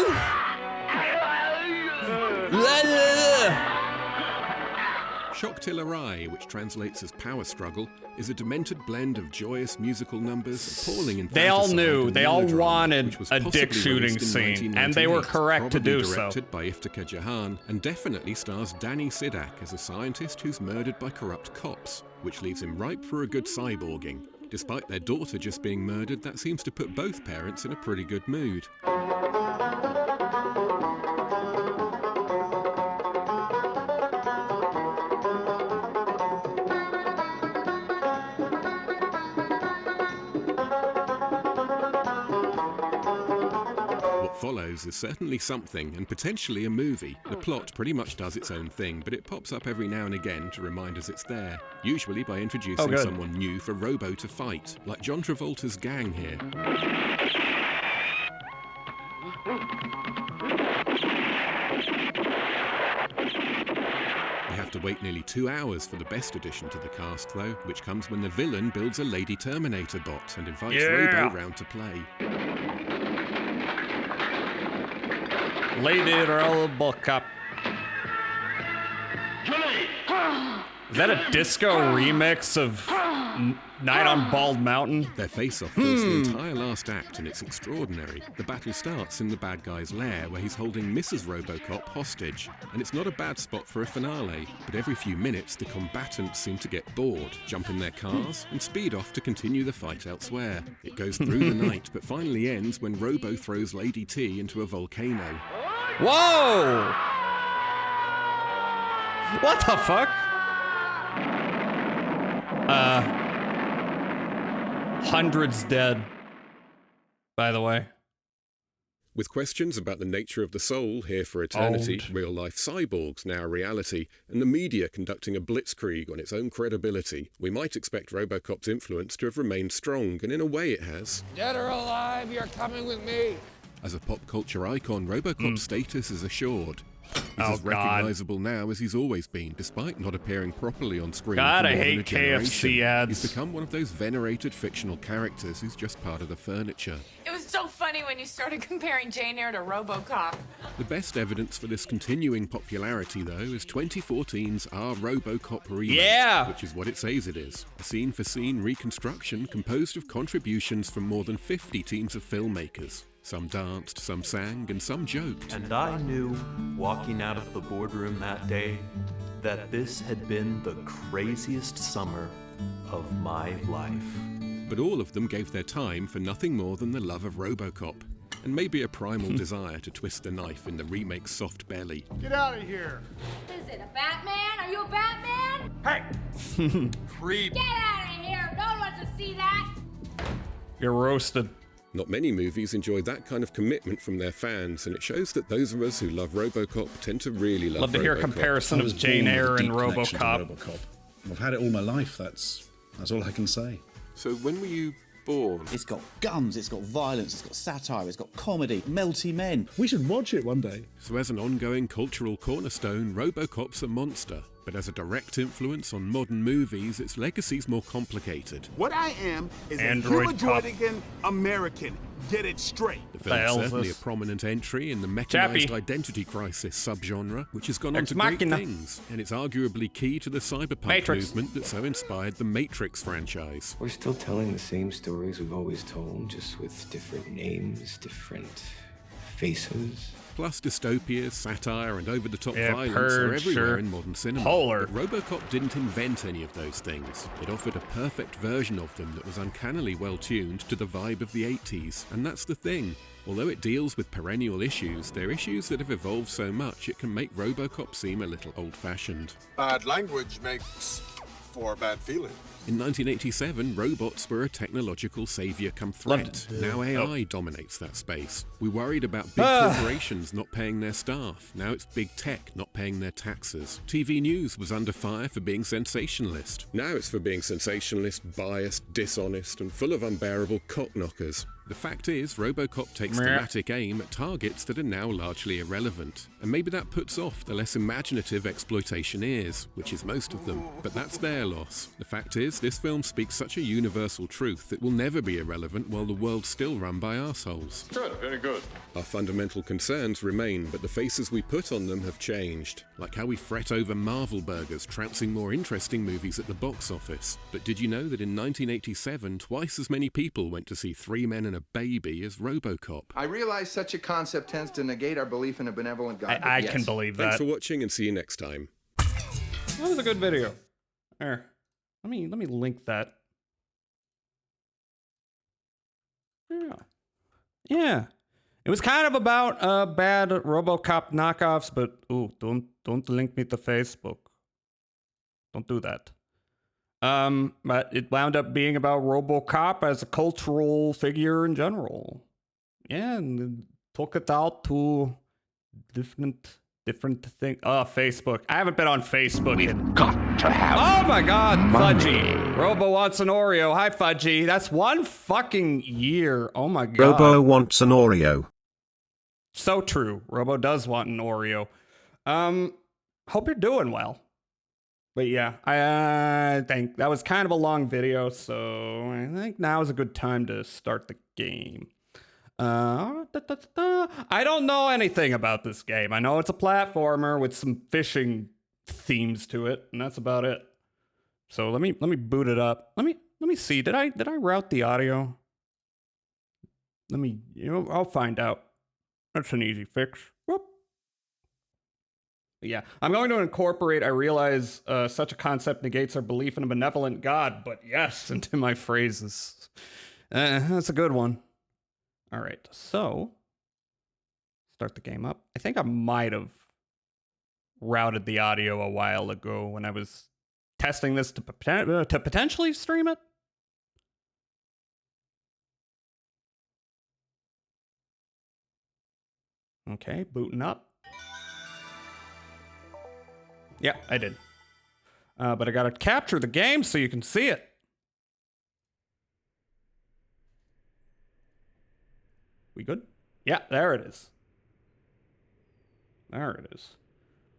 Shocktilerai, which translates as power struggle, is a demented blend of joyous musical numbers, appalling infanticide, They all knew. and They all melodrama, wanted which was a dick possibly shooting released in scene, and they were 1998, correct to probably do so. directed by Iftikhar Jahan, and definitely stars Danny Sidak as a scientist who's murdered by corrupt cops, which leaves him ripe for a good cyborging. Despite their daughter just being murdered, that seems to put both parents in a pretty good mood. What follows is certainly something, and potentially a movie. The plot pretty much does its own thing, but it pops up every now and again to remind us it's there, usually by introducing someone new for Robo to fight, like John Travolta's gang here. We have to wait nearly 2 hours for the best addition to the cast, though, which comes when the villain builds a Lady Terminator bot and invites Robo round to play. Lady RoboCop. Is that a disco remix of Night on Bald Mountain? Their face-off fills the entire last act, and it's extraordinary. The battle starts in the bad guy's lair, where he's holding Mrs. RoboCop hostage. And it's not a bad spot for a finale, but every few minutes the combatants seem to get bored, jump in their cars, and speed off to continue the fight elsewhere. It goes through the night, but finally ends when Robo throws Lady T into a volcano. Whoa! What the fuck? Hundreds dead, by the way. With questions about the nature of the soul here for eternity, real-life cyborgs now a reality, and the media conducting a blitzkrieg on its own credibility, we might expect RoboCop's influence to have remained strong, and in a way it has. Dead or alive, you're coming with me. As a pop culture icon, RoboCop's status is assured. He's as recognisable now as he's always been, despite not appearing properly on screen. God, for I more than hate a generation. KFC ads. He's become one of those venerated fictional characters who's just part of the furniture. It was so funny when you started comparing Jane Eyre to RoboCop. The best evidence for this continuing popularity, though, is 2014's Our RoboCop remake, which is what it says it is. A scene-for-scene reconstruction composed of contributions from more than 50 teams of filmmakers. Some danced, some sang, and some joked. And I knew, walking out of the boardroom that day, that this had been the craziest summer of my life. But all of them gave their time for nothing more than the love of RoboCop, and maybe a primal desire to twist the knife in the remake's soft belly. Get out of here. Is it a Batman? Are you a Batman? Hey! Creep. Get out of here! No one wants to see that! You're roasted. Not many movies enjoy that kind of commitment from their fans, and it shows that those of us who love RoboCop tend to really love Love to hear a comparison of Jane Eyre and RoboCop. I've had it all my life, that's all I can say. So when were you born? It's got guns, it's got violence, it's got satire, it's got comedy, melty men. We should watch it one day. So as an ongoing cultural cornerstone, RoboCop's a monster. But as a direct influence on modern movies, its legacy's more complicated. What I am is Android a humanoid American. Get it straight. The film's certainly a prominent entry in the mechanized identity crisis subgenre, which has gone on to great things, and it's arguably key to the cyberpunk movement that so inspired the Matrix franchise. We're still telling the same stories we've always told, just with different names, different faces. Plus dystopias, satire, and over-the-top violence are everywhere in modern cinema. But RoboCop didn't invent any of those things. It offered a perfect version of them that was uncannily well-tuned to the vibe of the 80s. And that's the thing. Although it deals with perennial issues, they're issues that have evolved so much it can make RoboCop seem a little old-fashioned. Bad language makes for bad feelings. In 1987, robots were a technological savior come threat. Now AI dominates that space. We worried about big corporations not paying their staff. Now it's big tech not paying their taxes. TV news was under fire for being sensationalist. Now it's for being sensationalist, biased, dishonest, and full of unbearable cock-knockers. The fact is, RoboCop takes thematic aim at targets that are now largely irrelevant. And maybe that puts off the less imaginative exploitationeers, which is most of them. But that's their loss. The fact is, this film speaks such a universal truth that will never be irrelevant while the world's still run by arseholes. Good, very good. Our fundamental concerns remain, but the faces we put on them have changed. Like how we fret over Marvel burgers trouncing more interesting movies at the box office. But did you know that in 1987, twice as many people went to see Three Men and a Baby as RoboCop? I realize such a concept tends to negate our belief in a benevolent God. I can believe that. Thanks for watching and see you next time. That was a good video. There. Let me link that. Yeah. It was kind of about bad RoboCop knockoffs, but ooh, don't link me to Facebook. Don't do that. But it wound up being about RoboCop as a cultural figure in general. Yeah, and it took it out to different things. Oh, Facebook. I haven't been on Facebook. We've got to have. Oh my God, Fudgy. Robo wants an Oreo. Hi, Fudgy. That's 1 fucking year. Oh my God. Robo wants an Oreo. So true. Robo does want an Oreo. Hope you're doing well. But yeah, I think that was kind of a long video, so I think now is a good time to start the game. I don't know anything about this game. I know it's a platformer with some phishing themes to it, and that's about it. So let me boot it up. Let me see. Did I route the audio? I'll find out. That's an easy fix. Whoop. Yeah, I'm going to incorporate, I realize such a concept negates our belief in a benevolent God, but yes, into my phrases. That's a good one. All right, so start the game up. I think I might have routed the audio a while ago when I was testing this to potentially stream it. Okay, booting up. Yeah, I did. But I gotta capture the game so you can see it. We good? Yeah, there it is. There it is.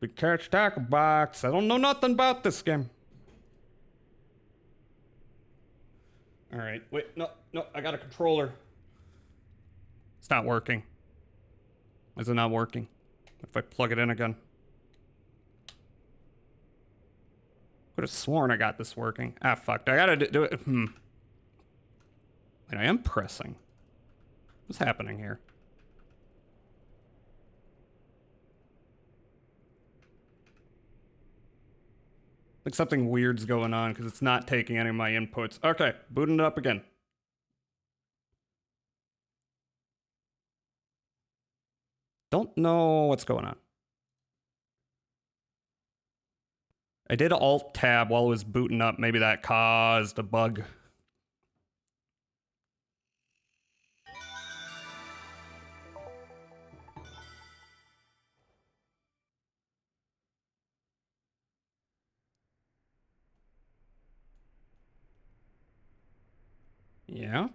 Big catch tackle box. I don't know nothing about this game. All right, wait, no, I got a controller. It's not working. Is it not working? If I plug it in again. Could have sworn I got this working. Ah, fuck. I gotta do it. Wait, I am pressing. What's happening here? Like something weird's going on because it's not taking any of my inputs. Okay, booting it up again. Don't know what's going on. I did Alt-Tab while it was booting up. Maybe that caused a bug. Yeah.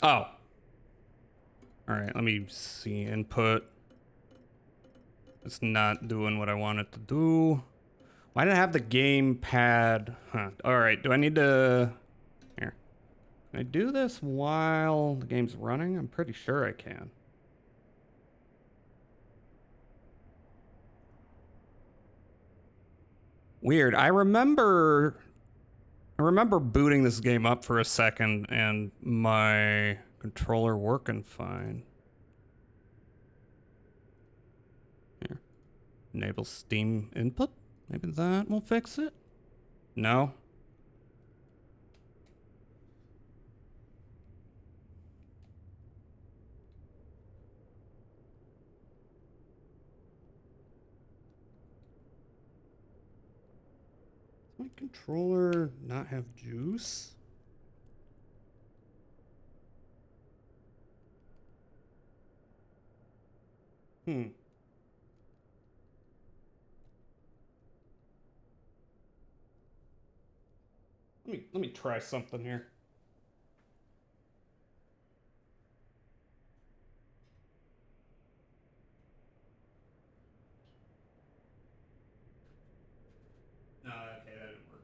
Oh. All right, let me see input. It's not doing what I want it to do. Why did I have the gamepad? Huh. All right, do I need to... Here. Can I do this while the game's running? I'm pretty sure I can. Weird. I remember booting this game up for a second and my controller working fine. Here. Enable Steam input. Maybe that will fix it. No. my controller not have juice? Hmm. Let me try something here. No, okay, that didn't work.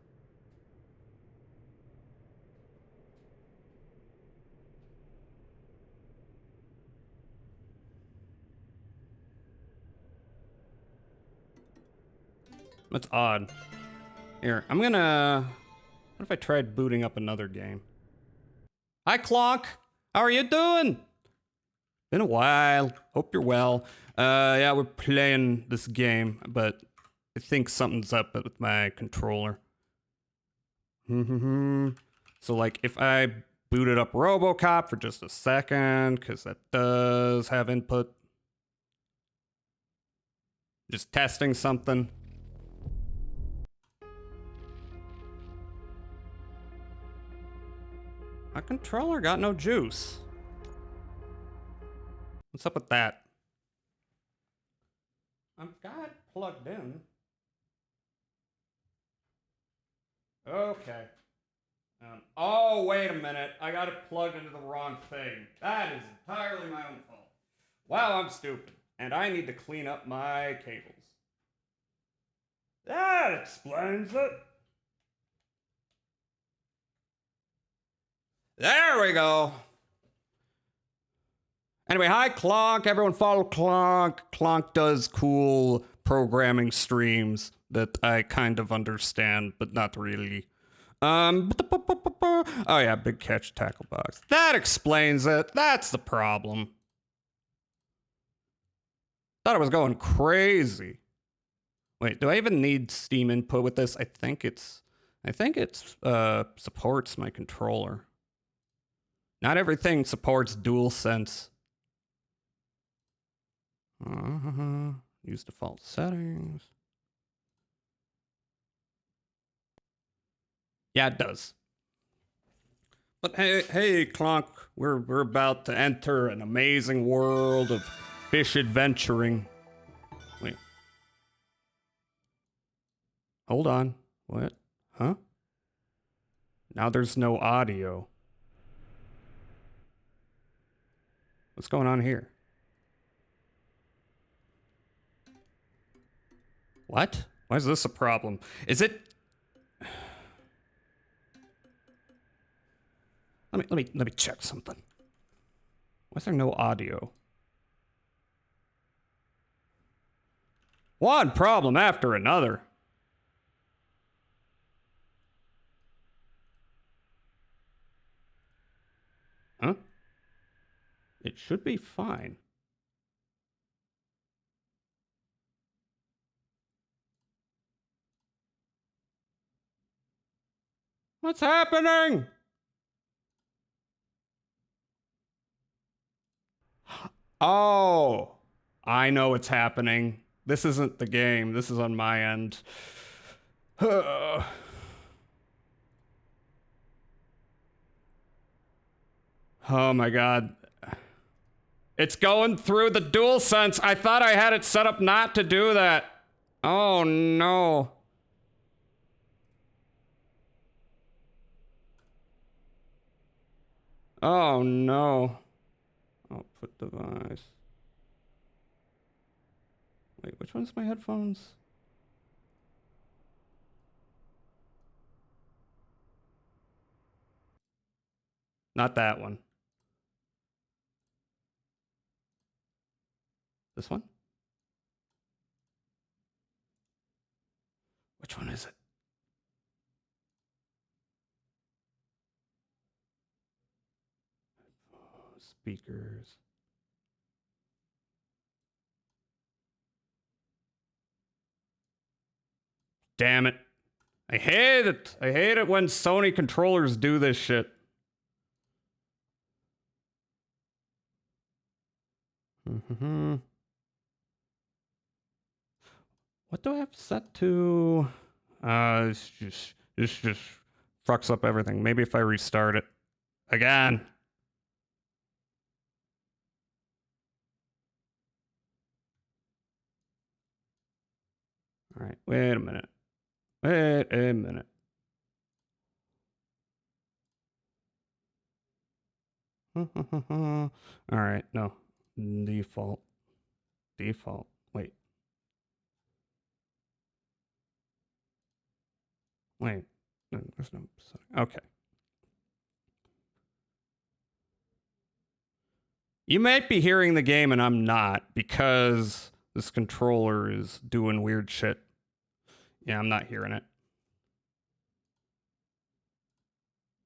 That's odd. Here, I'm gonna... What if I tried booting up another game? Hi, Clonk! How are you doing? Been a while. Hope you're well. Yeah, we're playing this game, but I think something's up with my controller. So, like, if I booted up RoboCop for just a second, because that does have input. Just testing something. My controller got no juice. What's up with that? I've got it plugged in. Okay. Oh, wait a minute. I got it plugged into the wrong thing. That is entirely my own fault. Wow, I'm stupid. And I need to clean up my cables. That explains it. There we go. Anyway, hi, Clonk. Everyone follow Clonk. Clonk does cool programming streams that I kind of understand, but not really. Oh yeah, big catch tackle box. That explains it. That's the problem. Thought I was going crazy. Wait, do I even need Steam input with this? I think it's supports my controller. Not everything supports DualSense. Use default settings. Yeah, it does. But hey, Clonk, we're about to enter an amazing world of Phish adventuring. Wait. Hold on. What? Huh? Now there's no audio. What's going on here? What? Why is this a problem? Is it... Let me check something. Why is there no audio? One problem after another. Huh? It should be fine. What's happening? Oh, I know what's happening. This isn't the game. This is on my end. Oh my god. It's going through the DualSense. I thought I had it set up not to do that. Oh no. Oh no. Output device. Wait, which one's my headphones? Not that one. This one? Which one is it? Speakers. Damn it. I hate it. I hate it when Sony controllers do this shit. What do I have set to? This just fucks up everything. Maybe if I restart it again. All right, wait a minute. Wait a minute. All right, no. Default. Default. Wait. Wait. No, there's no. Okay. You might be hearing the game and I'm not because this controller is doing weird shit. Yeah, I'm not hearing it.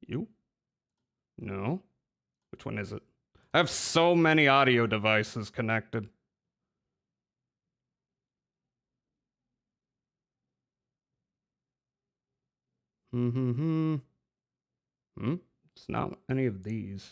You? No. Which one is it? I have so many audio devices connected. Hmm. It's not any of these.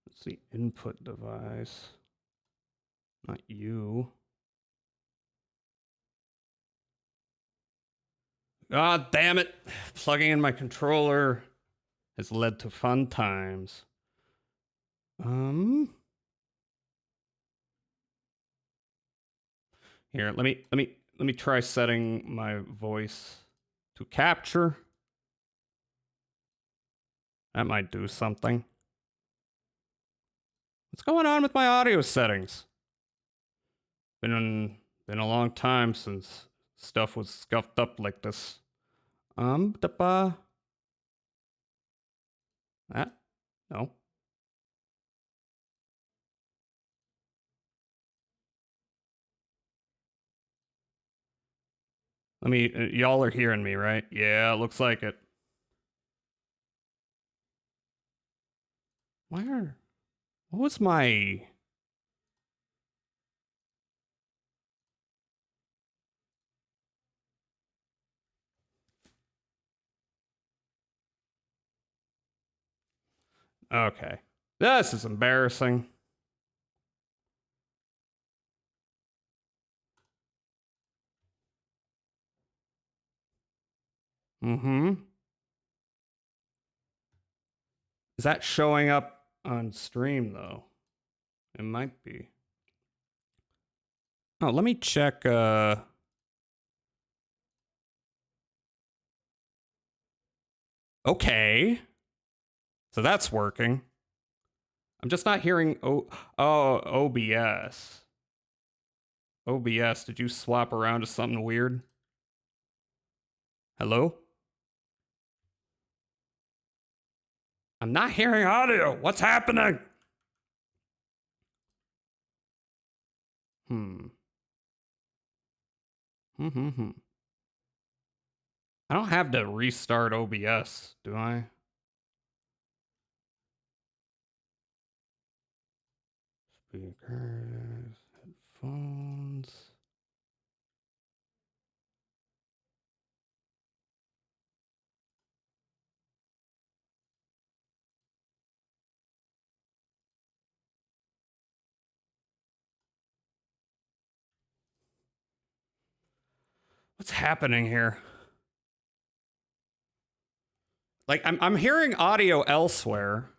Let's see, input device. Not you. God damn it. Plugging in my controller has led to fun times. Here, let me try setting my voice to capture. That might do something. What's going on with my audio settings? Been a long time since stuff was scuffed up like this. That? No. Let me, y'all are hearing me, right? Yeah, looks like it. What was my... Okay. This is embarrassing. Is that showing up on stream, though? It might be. Oh, let me check, Okay. So that's working. I'm just not hearing OBS. OBS, did you swap around to something weird? Hello? I'm not hearing audio. What's happening? I don't have to restart OBS, do I? Speakers, headphones. What's happening here? Like, I'm hearing audio elsewhere.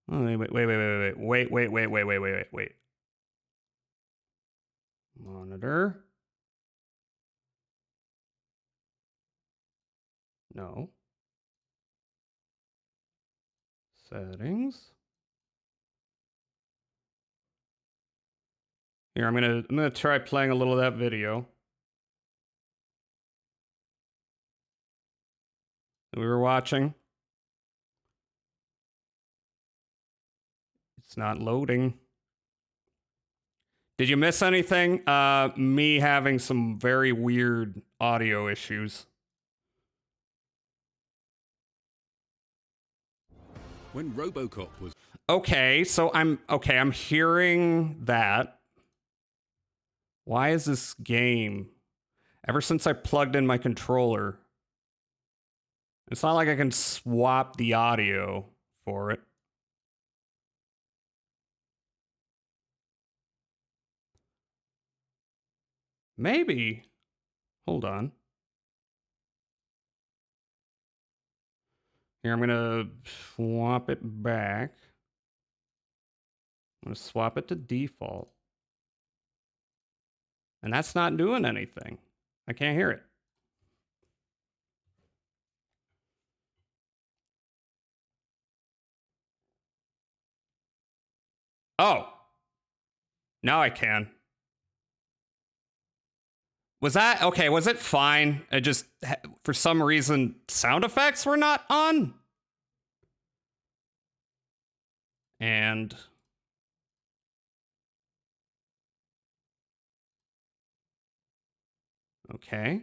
Oh, wait. Monitor. No. Settings. Here, I'm gonna try playing a little of that video that we were watching. It's not loading. Did you miss anything? Me having some very weird audio issues. When RoboCop was... Okay, so I'm hearing that. Why is this game, ever since I plugged in my controller, it's not like I can swap the audio for it. Maybe. Hold on. Here, I'm gonna swap it back. I'm gonna swap it to default. And that's not doing anything. I can't hear it. Oh. Now I can. Was that okay? Was it fine? I just, for some reason, sound effects were not on. And okay.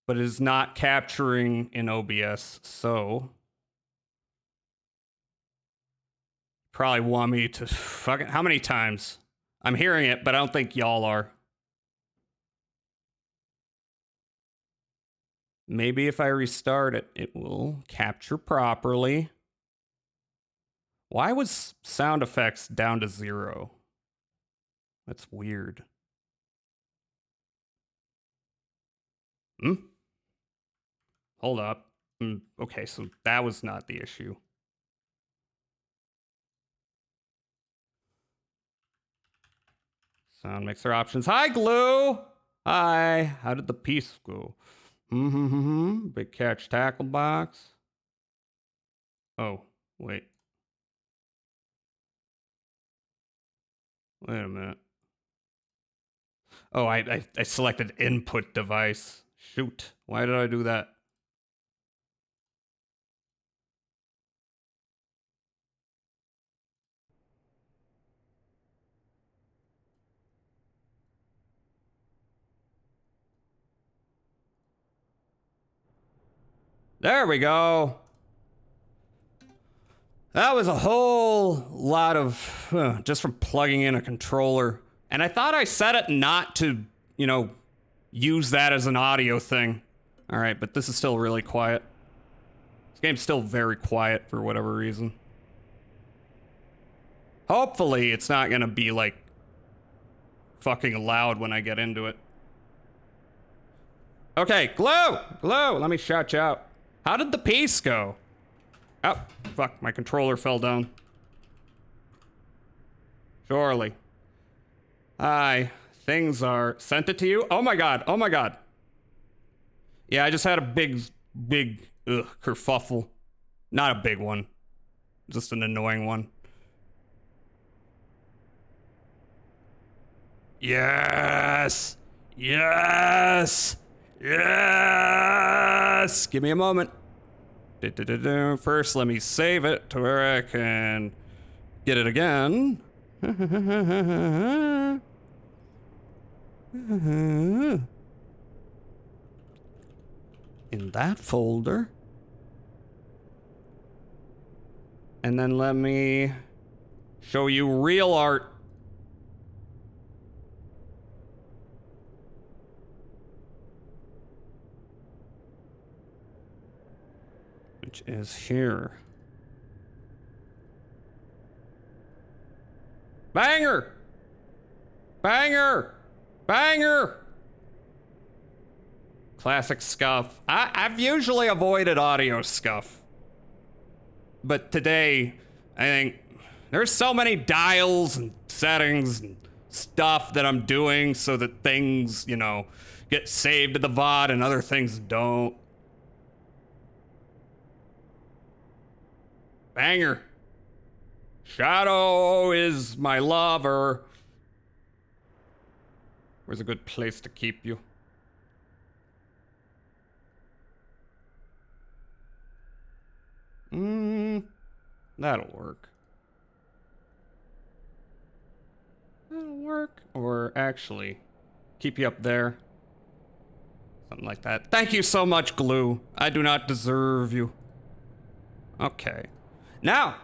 But it is not capturing in OBS, so probably want me to fucking, how many times? I'm hearing it, but I don't think y'all are. Maybe if I restart it, it will capture properly. Why was sound effects down to 0? That's weird. Hold up. Okay, so that was not the issue. Sound mixer options. Hi, Glue! Hi. How did the piece go? Big catch tackle box. Oh, wait. Wait a minute. Oh, I selected input device. Shoot. Why did I do that? There we go. That was a whole lot of just from plugging in a controller. And I thought I set it not to, you know, use that as an audio thing. All right, but this is still really quiet. This game's still very quiet for whatever reason. Hopefully it's not gonna be like fucking loud when I get into it. Okay, Glue! Glue, let me shout you out. How did the piece go? Oh, fuck, my controller fell down. Surely. Hi, things are... Sent it to you? Oh my god, oh my god. Yeah, I just had a big kerfuffle. Not a big one. Just an annoying one. Yes! Yes! Yes! Give me a moment. First, let me save it to where I can get it again. In that folder. And then let me show you real art. Which is here. Banger! Banger! Banger! Classic scuff. I've usually avoided audio scuff. But today, I think there's so many dials and settings and stuff that I'm doing so that things, you know, get saved to the VOD and other things don't. Banger. Shadow is my lover. Where's a good place to keep you? That'll work. That'll work. Or actually, keep you up there. Something like that. Thank you so much, Glue. I do not deserve you. Okay. Now,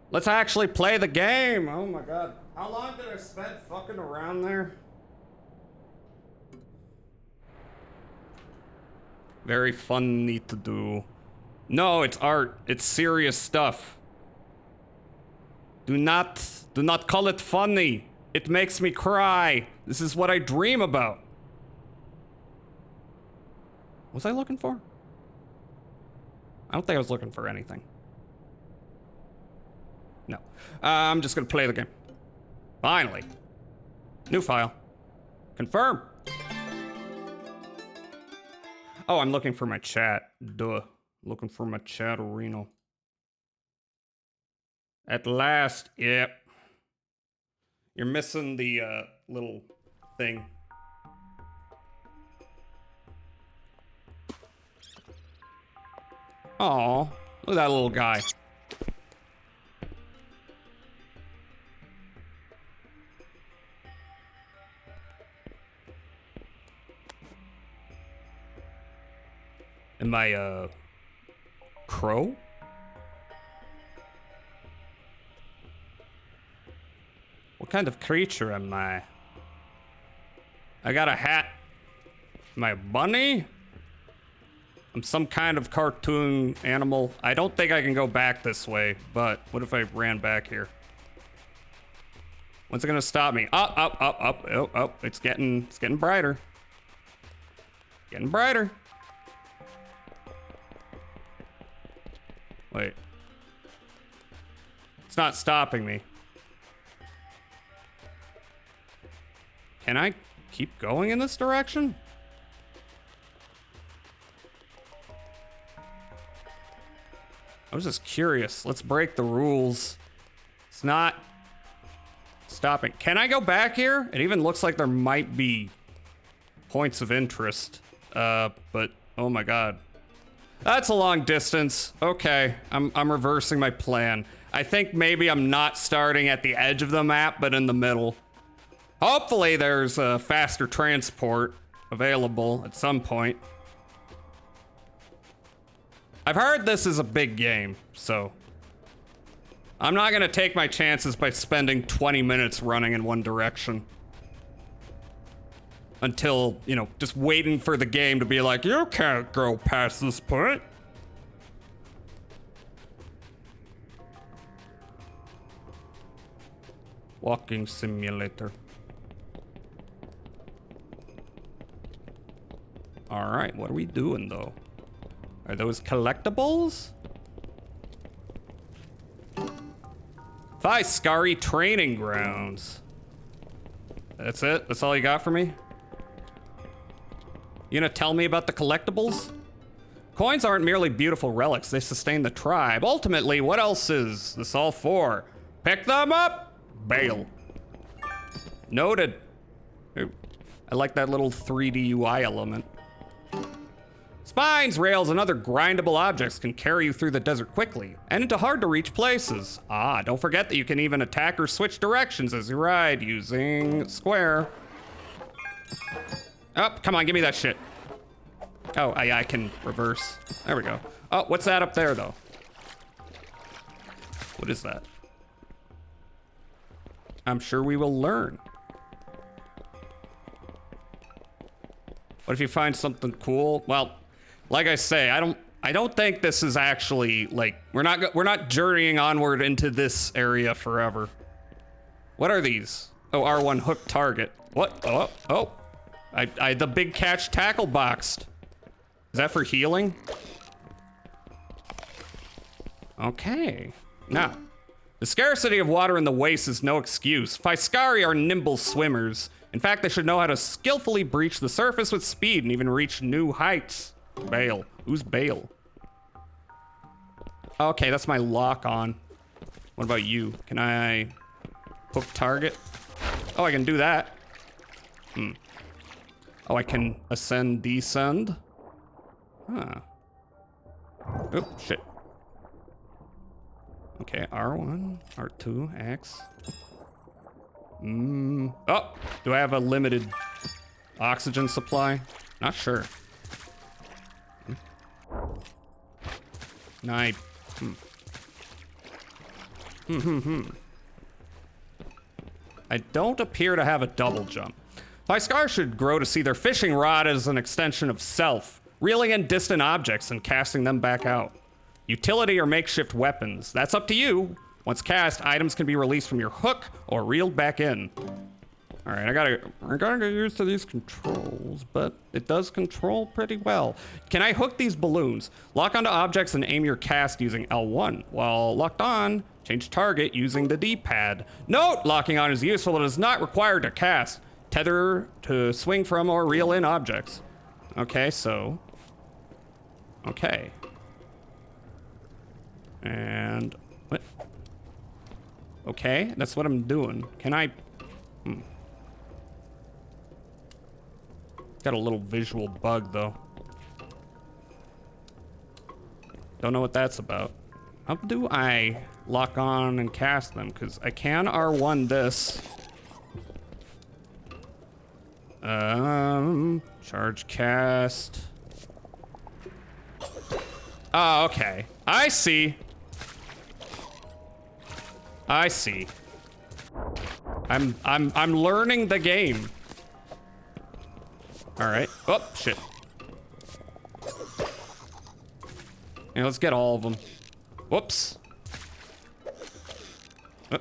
let's actually play the game. Oh my god. How long did I spend fucking around there? Very funny to do. No, it's art. It's serious stuff. Do not call it funny. It makes me cry. This is what I dream about. Was I looking for? I don't think I was looking for anything. No. I'm just gonna play the game. Finally. New file. Confirm. Oh, I'm looking for my chat. Duh. Looking for my chat arena. At last. Yep. You're missing the little thing. Aw, look at that little guy. Am I a crow? What kind of creature am I? I got a hat. Am I a bunny? I'm some kind of cartoon animal. I don't think I can go back this way, but what if I ran back here? When's it gonna stop me? Up, up, up, up, oh, oh, it's getting brighter. Getting brighter. Wait. It's not stopping me. Can I keep going in this direction? I was just curious. Let's break the rules. It's not stopping. Can I go back here? It even looks like there might be points of interest. But oh my god. That's a long distance. Okay, I'm reversing my plan. I think maybe I'm not starting at the edge of the map, but in the middle. Hopefully there's a faster transport available at some point. I've heard this is a big game, so I'm not gonna take my chances by spending 20 minutes running in one direction. Until, you know, just waiting for the game to be like, you can't go past this point. Walking simulator. All right, what are we doing though? Are those collectibles? Scary training grounds. That's it? That's all you got for me? You gonna tell me about the collectibles? Coins aren't merely beautiful relics, they sustain the tribe. Ultimately, what else is this all for? Pick them up! Bail. Noted. Ooh, I like that little 3D UI element. Spines, rails, and other grindable objects can carry you through the desert quickly and into hard-to-reach places. Ah, don't forget that you can even attack or switch directions as you ride using square. Oh, come on, give me that shit. Oh, I can reverse. There we go. Oh, what's that up there, though? What is that? I'm sure we will learn. What if you find something cool? Well, like I say, I don't think this is actually like we're not journeying onward into this area forever. What are these? Oh, R1 hook target. What? Oh. I the big catch tackle boxed. Is that for healing? Okay. Now, the scarcity of water in the waste is no excuse. Phishing are nimble swimmers. In fact, they should know how to skillfully breach the surface with speed and even reach new heights. Bale. Who's Bale? Okay, that's my lock on. What about you? Can I hook target? Oh, I can do that. Oh, I can ascend, descend. Huh. Oh, shit. Okay, R1, R2, X. Oh, do I have a limited oxygen supply? Not sure. I don't appear to have a double jump. Fiskar should grow to see their fishing rod as an extension of self, reeling in distant objects and casting them back out. Utility or makeshift weapons, that's up to you. Once cast, items can be released from your hook or reeled back in. All right, I gotta get used to these controls, but it does control pretty well. Can I hook these balloons? Lock onto objects and aim your cast using L1. While locked on, change target using the D-pad. Note, locking on is useful, but is not required to cast. Tether to swing from or reel in objects. Okay, so. Okay. And, what? Okay, that's what I'm doing. Can I, Got a little visual bug, though. Don't know what that's about. How do I lock on and cast them? Because I can R1 this. Charge cast. Oh, okay. I see. I see. I'm learning the game. All right. Oh, shit. Yeah, let's get all of them. Whoops. Oh.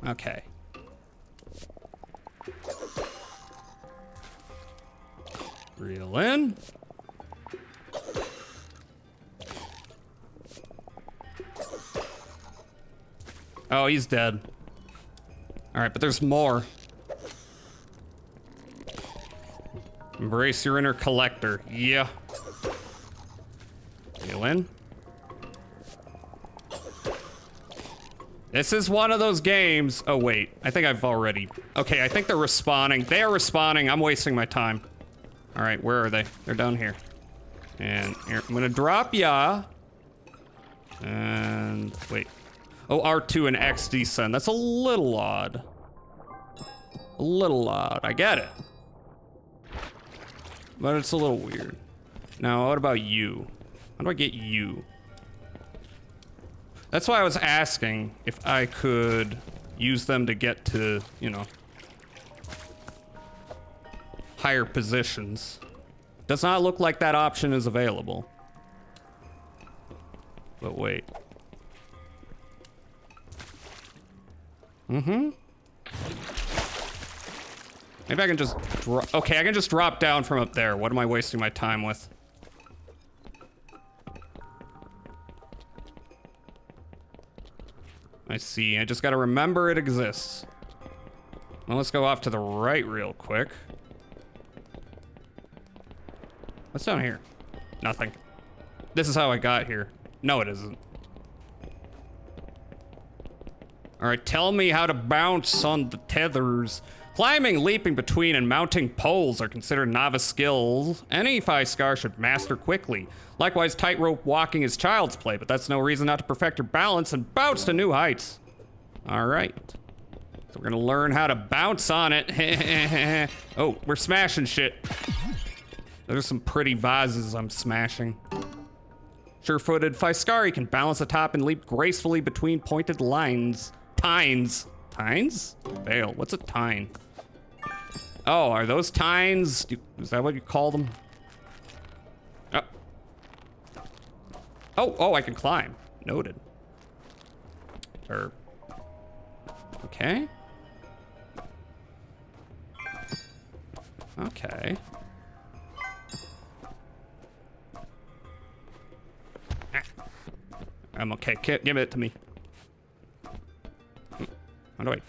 Okay. Reel in. Oh, he's dead. All right, but there's more. Embrace your inner collector. Yeah. Reel in. This is one of those games. Oh, wait. I think I've already. Okay, I think they're respawning. They are respawning. I'm wasting my time. All right, where are they? They're down here. And here, I'm gonna drop ya. And wait. Oh, R2 and X descend. That's a little odd. A little odd. I get it. But it's a little weird. Now, what about you? How do I get you? That's why I was asking if I could use them to get to, you know, higher positions. Does not look like that option is available. But wait. Mm-hmm. Maybe I can just okay, I can just drop down from up there. What am I wasting my time with? I see. I just gotta remember it exists. Well, let's go off to the right real quick. What's down here? Nothing. This is how I got here. No, it isn't. All right, tell me how to bounce on the tethers. Climbing, leaping between, and mounting poles are considered novice skills. Any Fiskar should master quickly. Likewise, tightrope walking is child's play, but that's no reason not to perfect your balance and bounce to new heights. All right. So we're gonna learn how to bounce on it. Oh, we're smashing shit. There's some pretty vases I'm smashing. Sure-footed Fiskari can balance atop and leap gracefully between pointed lines. Tines. Tines? Vale. What's a tine? Oh, are those tines? Is that what you call them? Oh, I can climb. Noted. Okay. Okay. I'm okay. Give it to me. How do I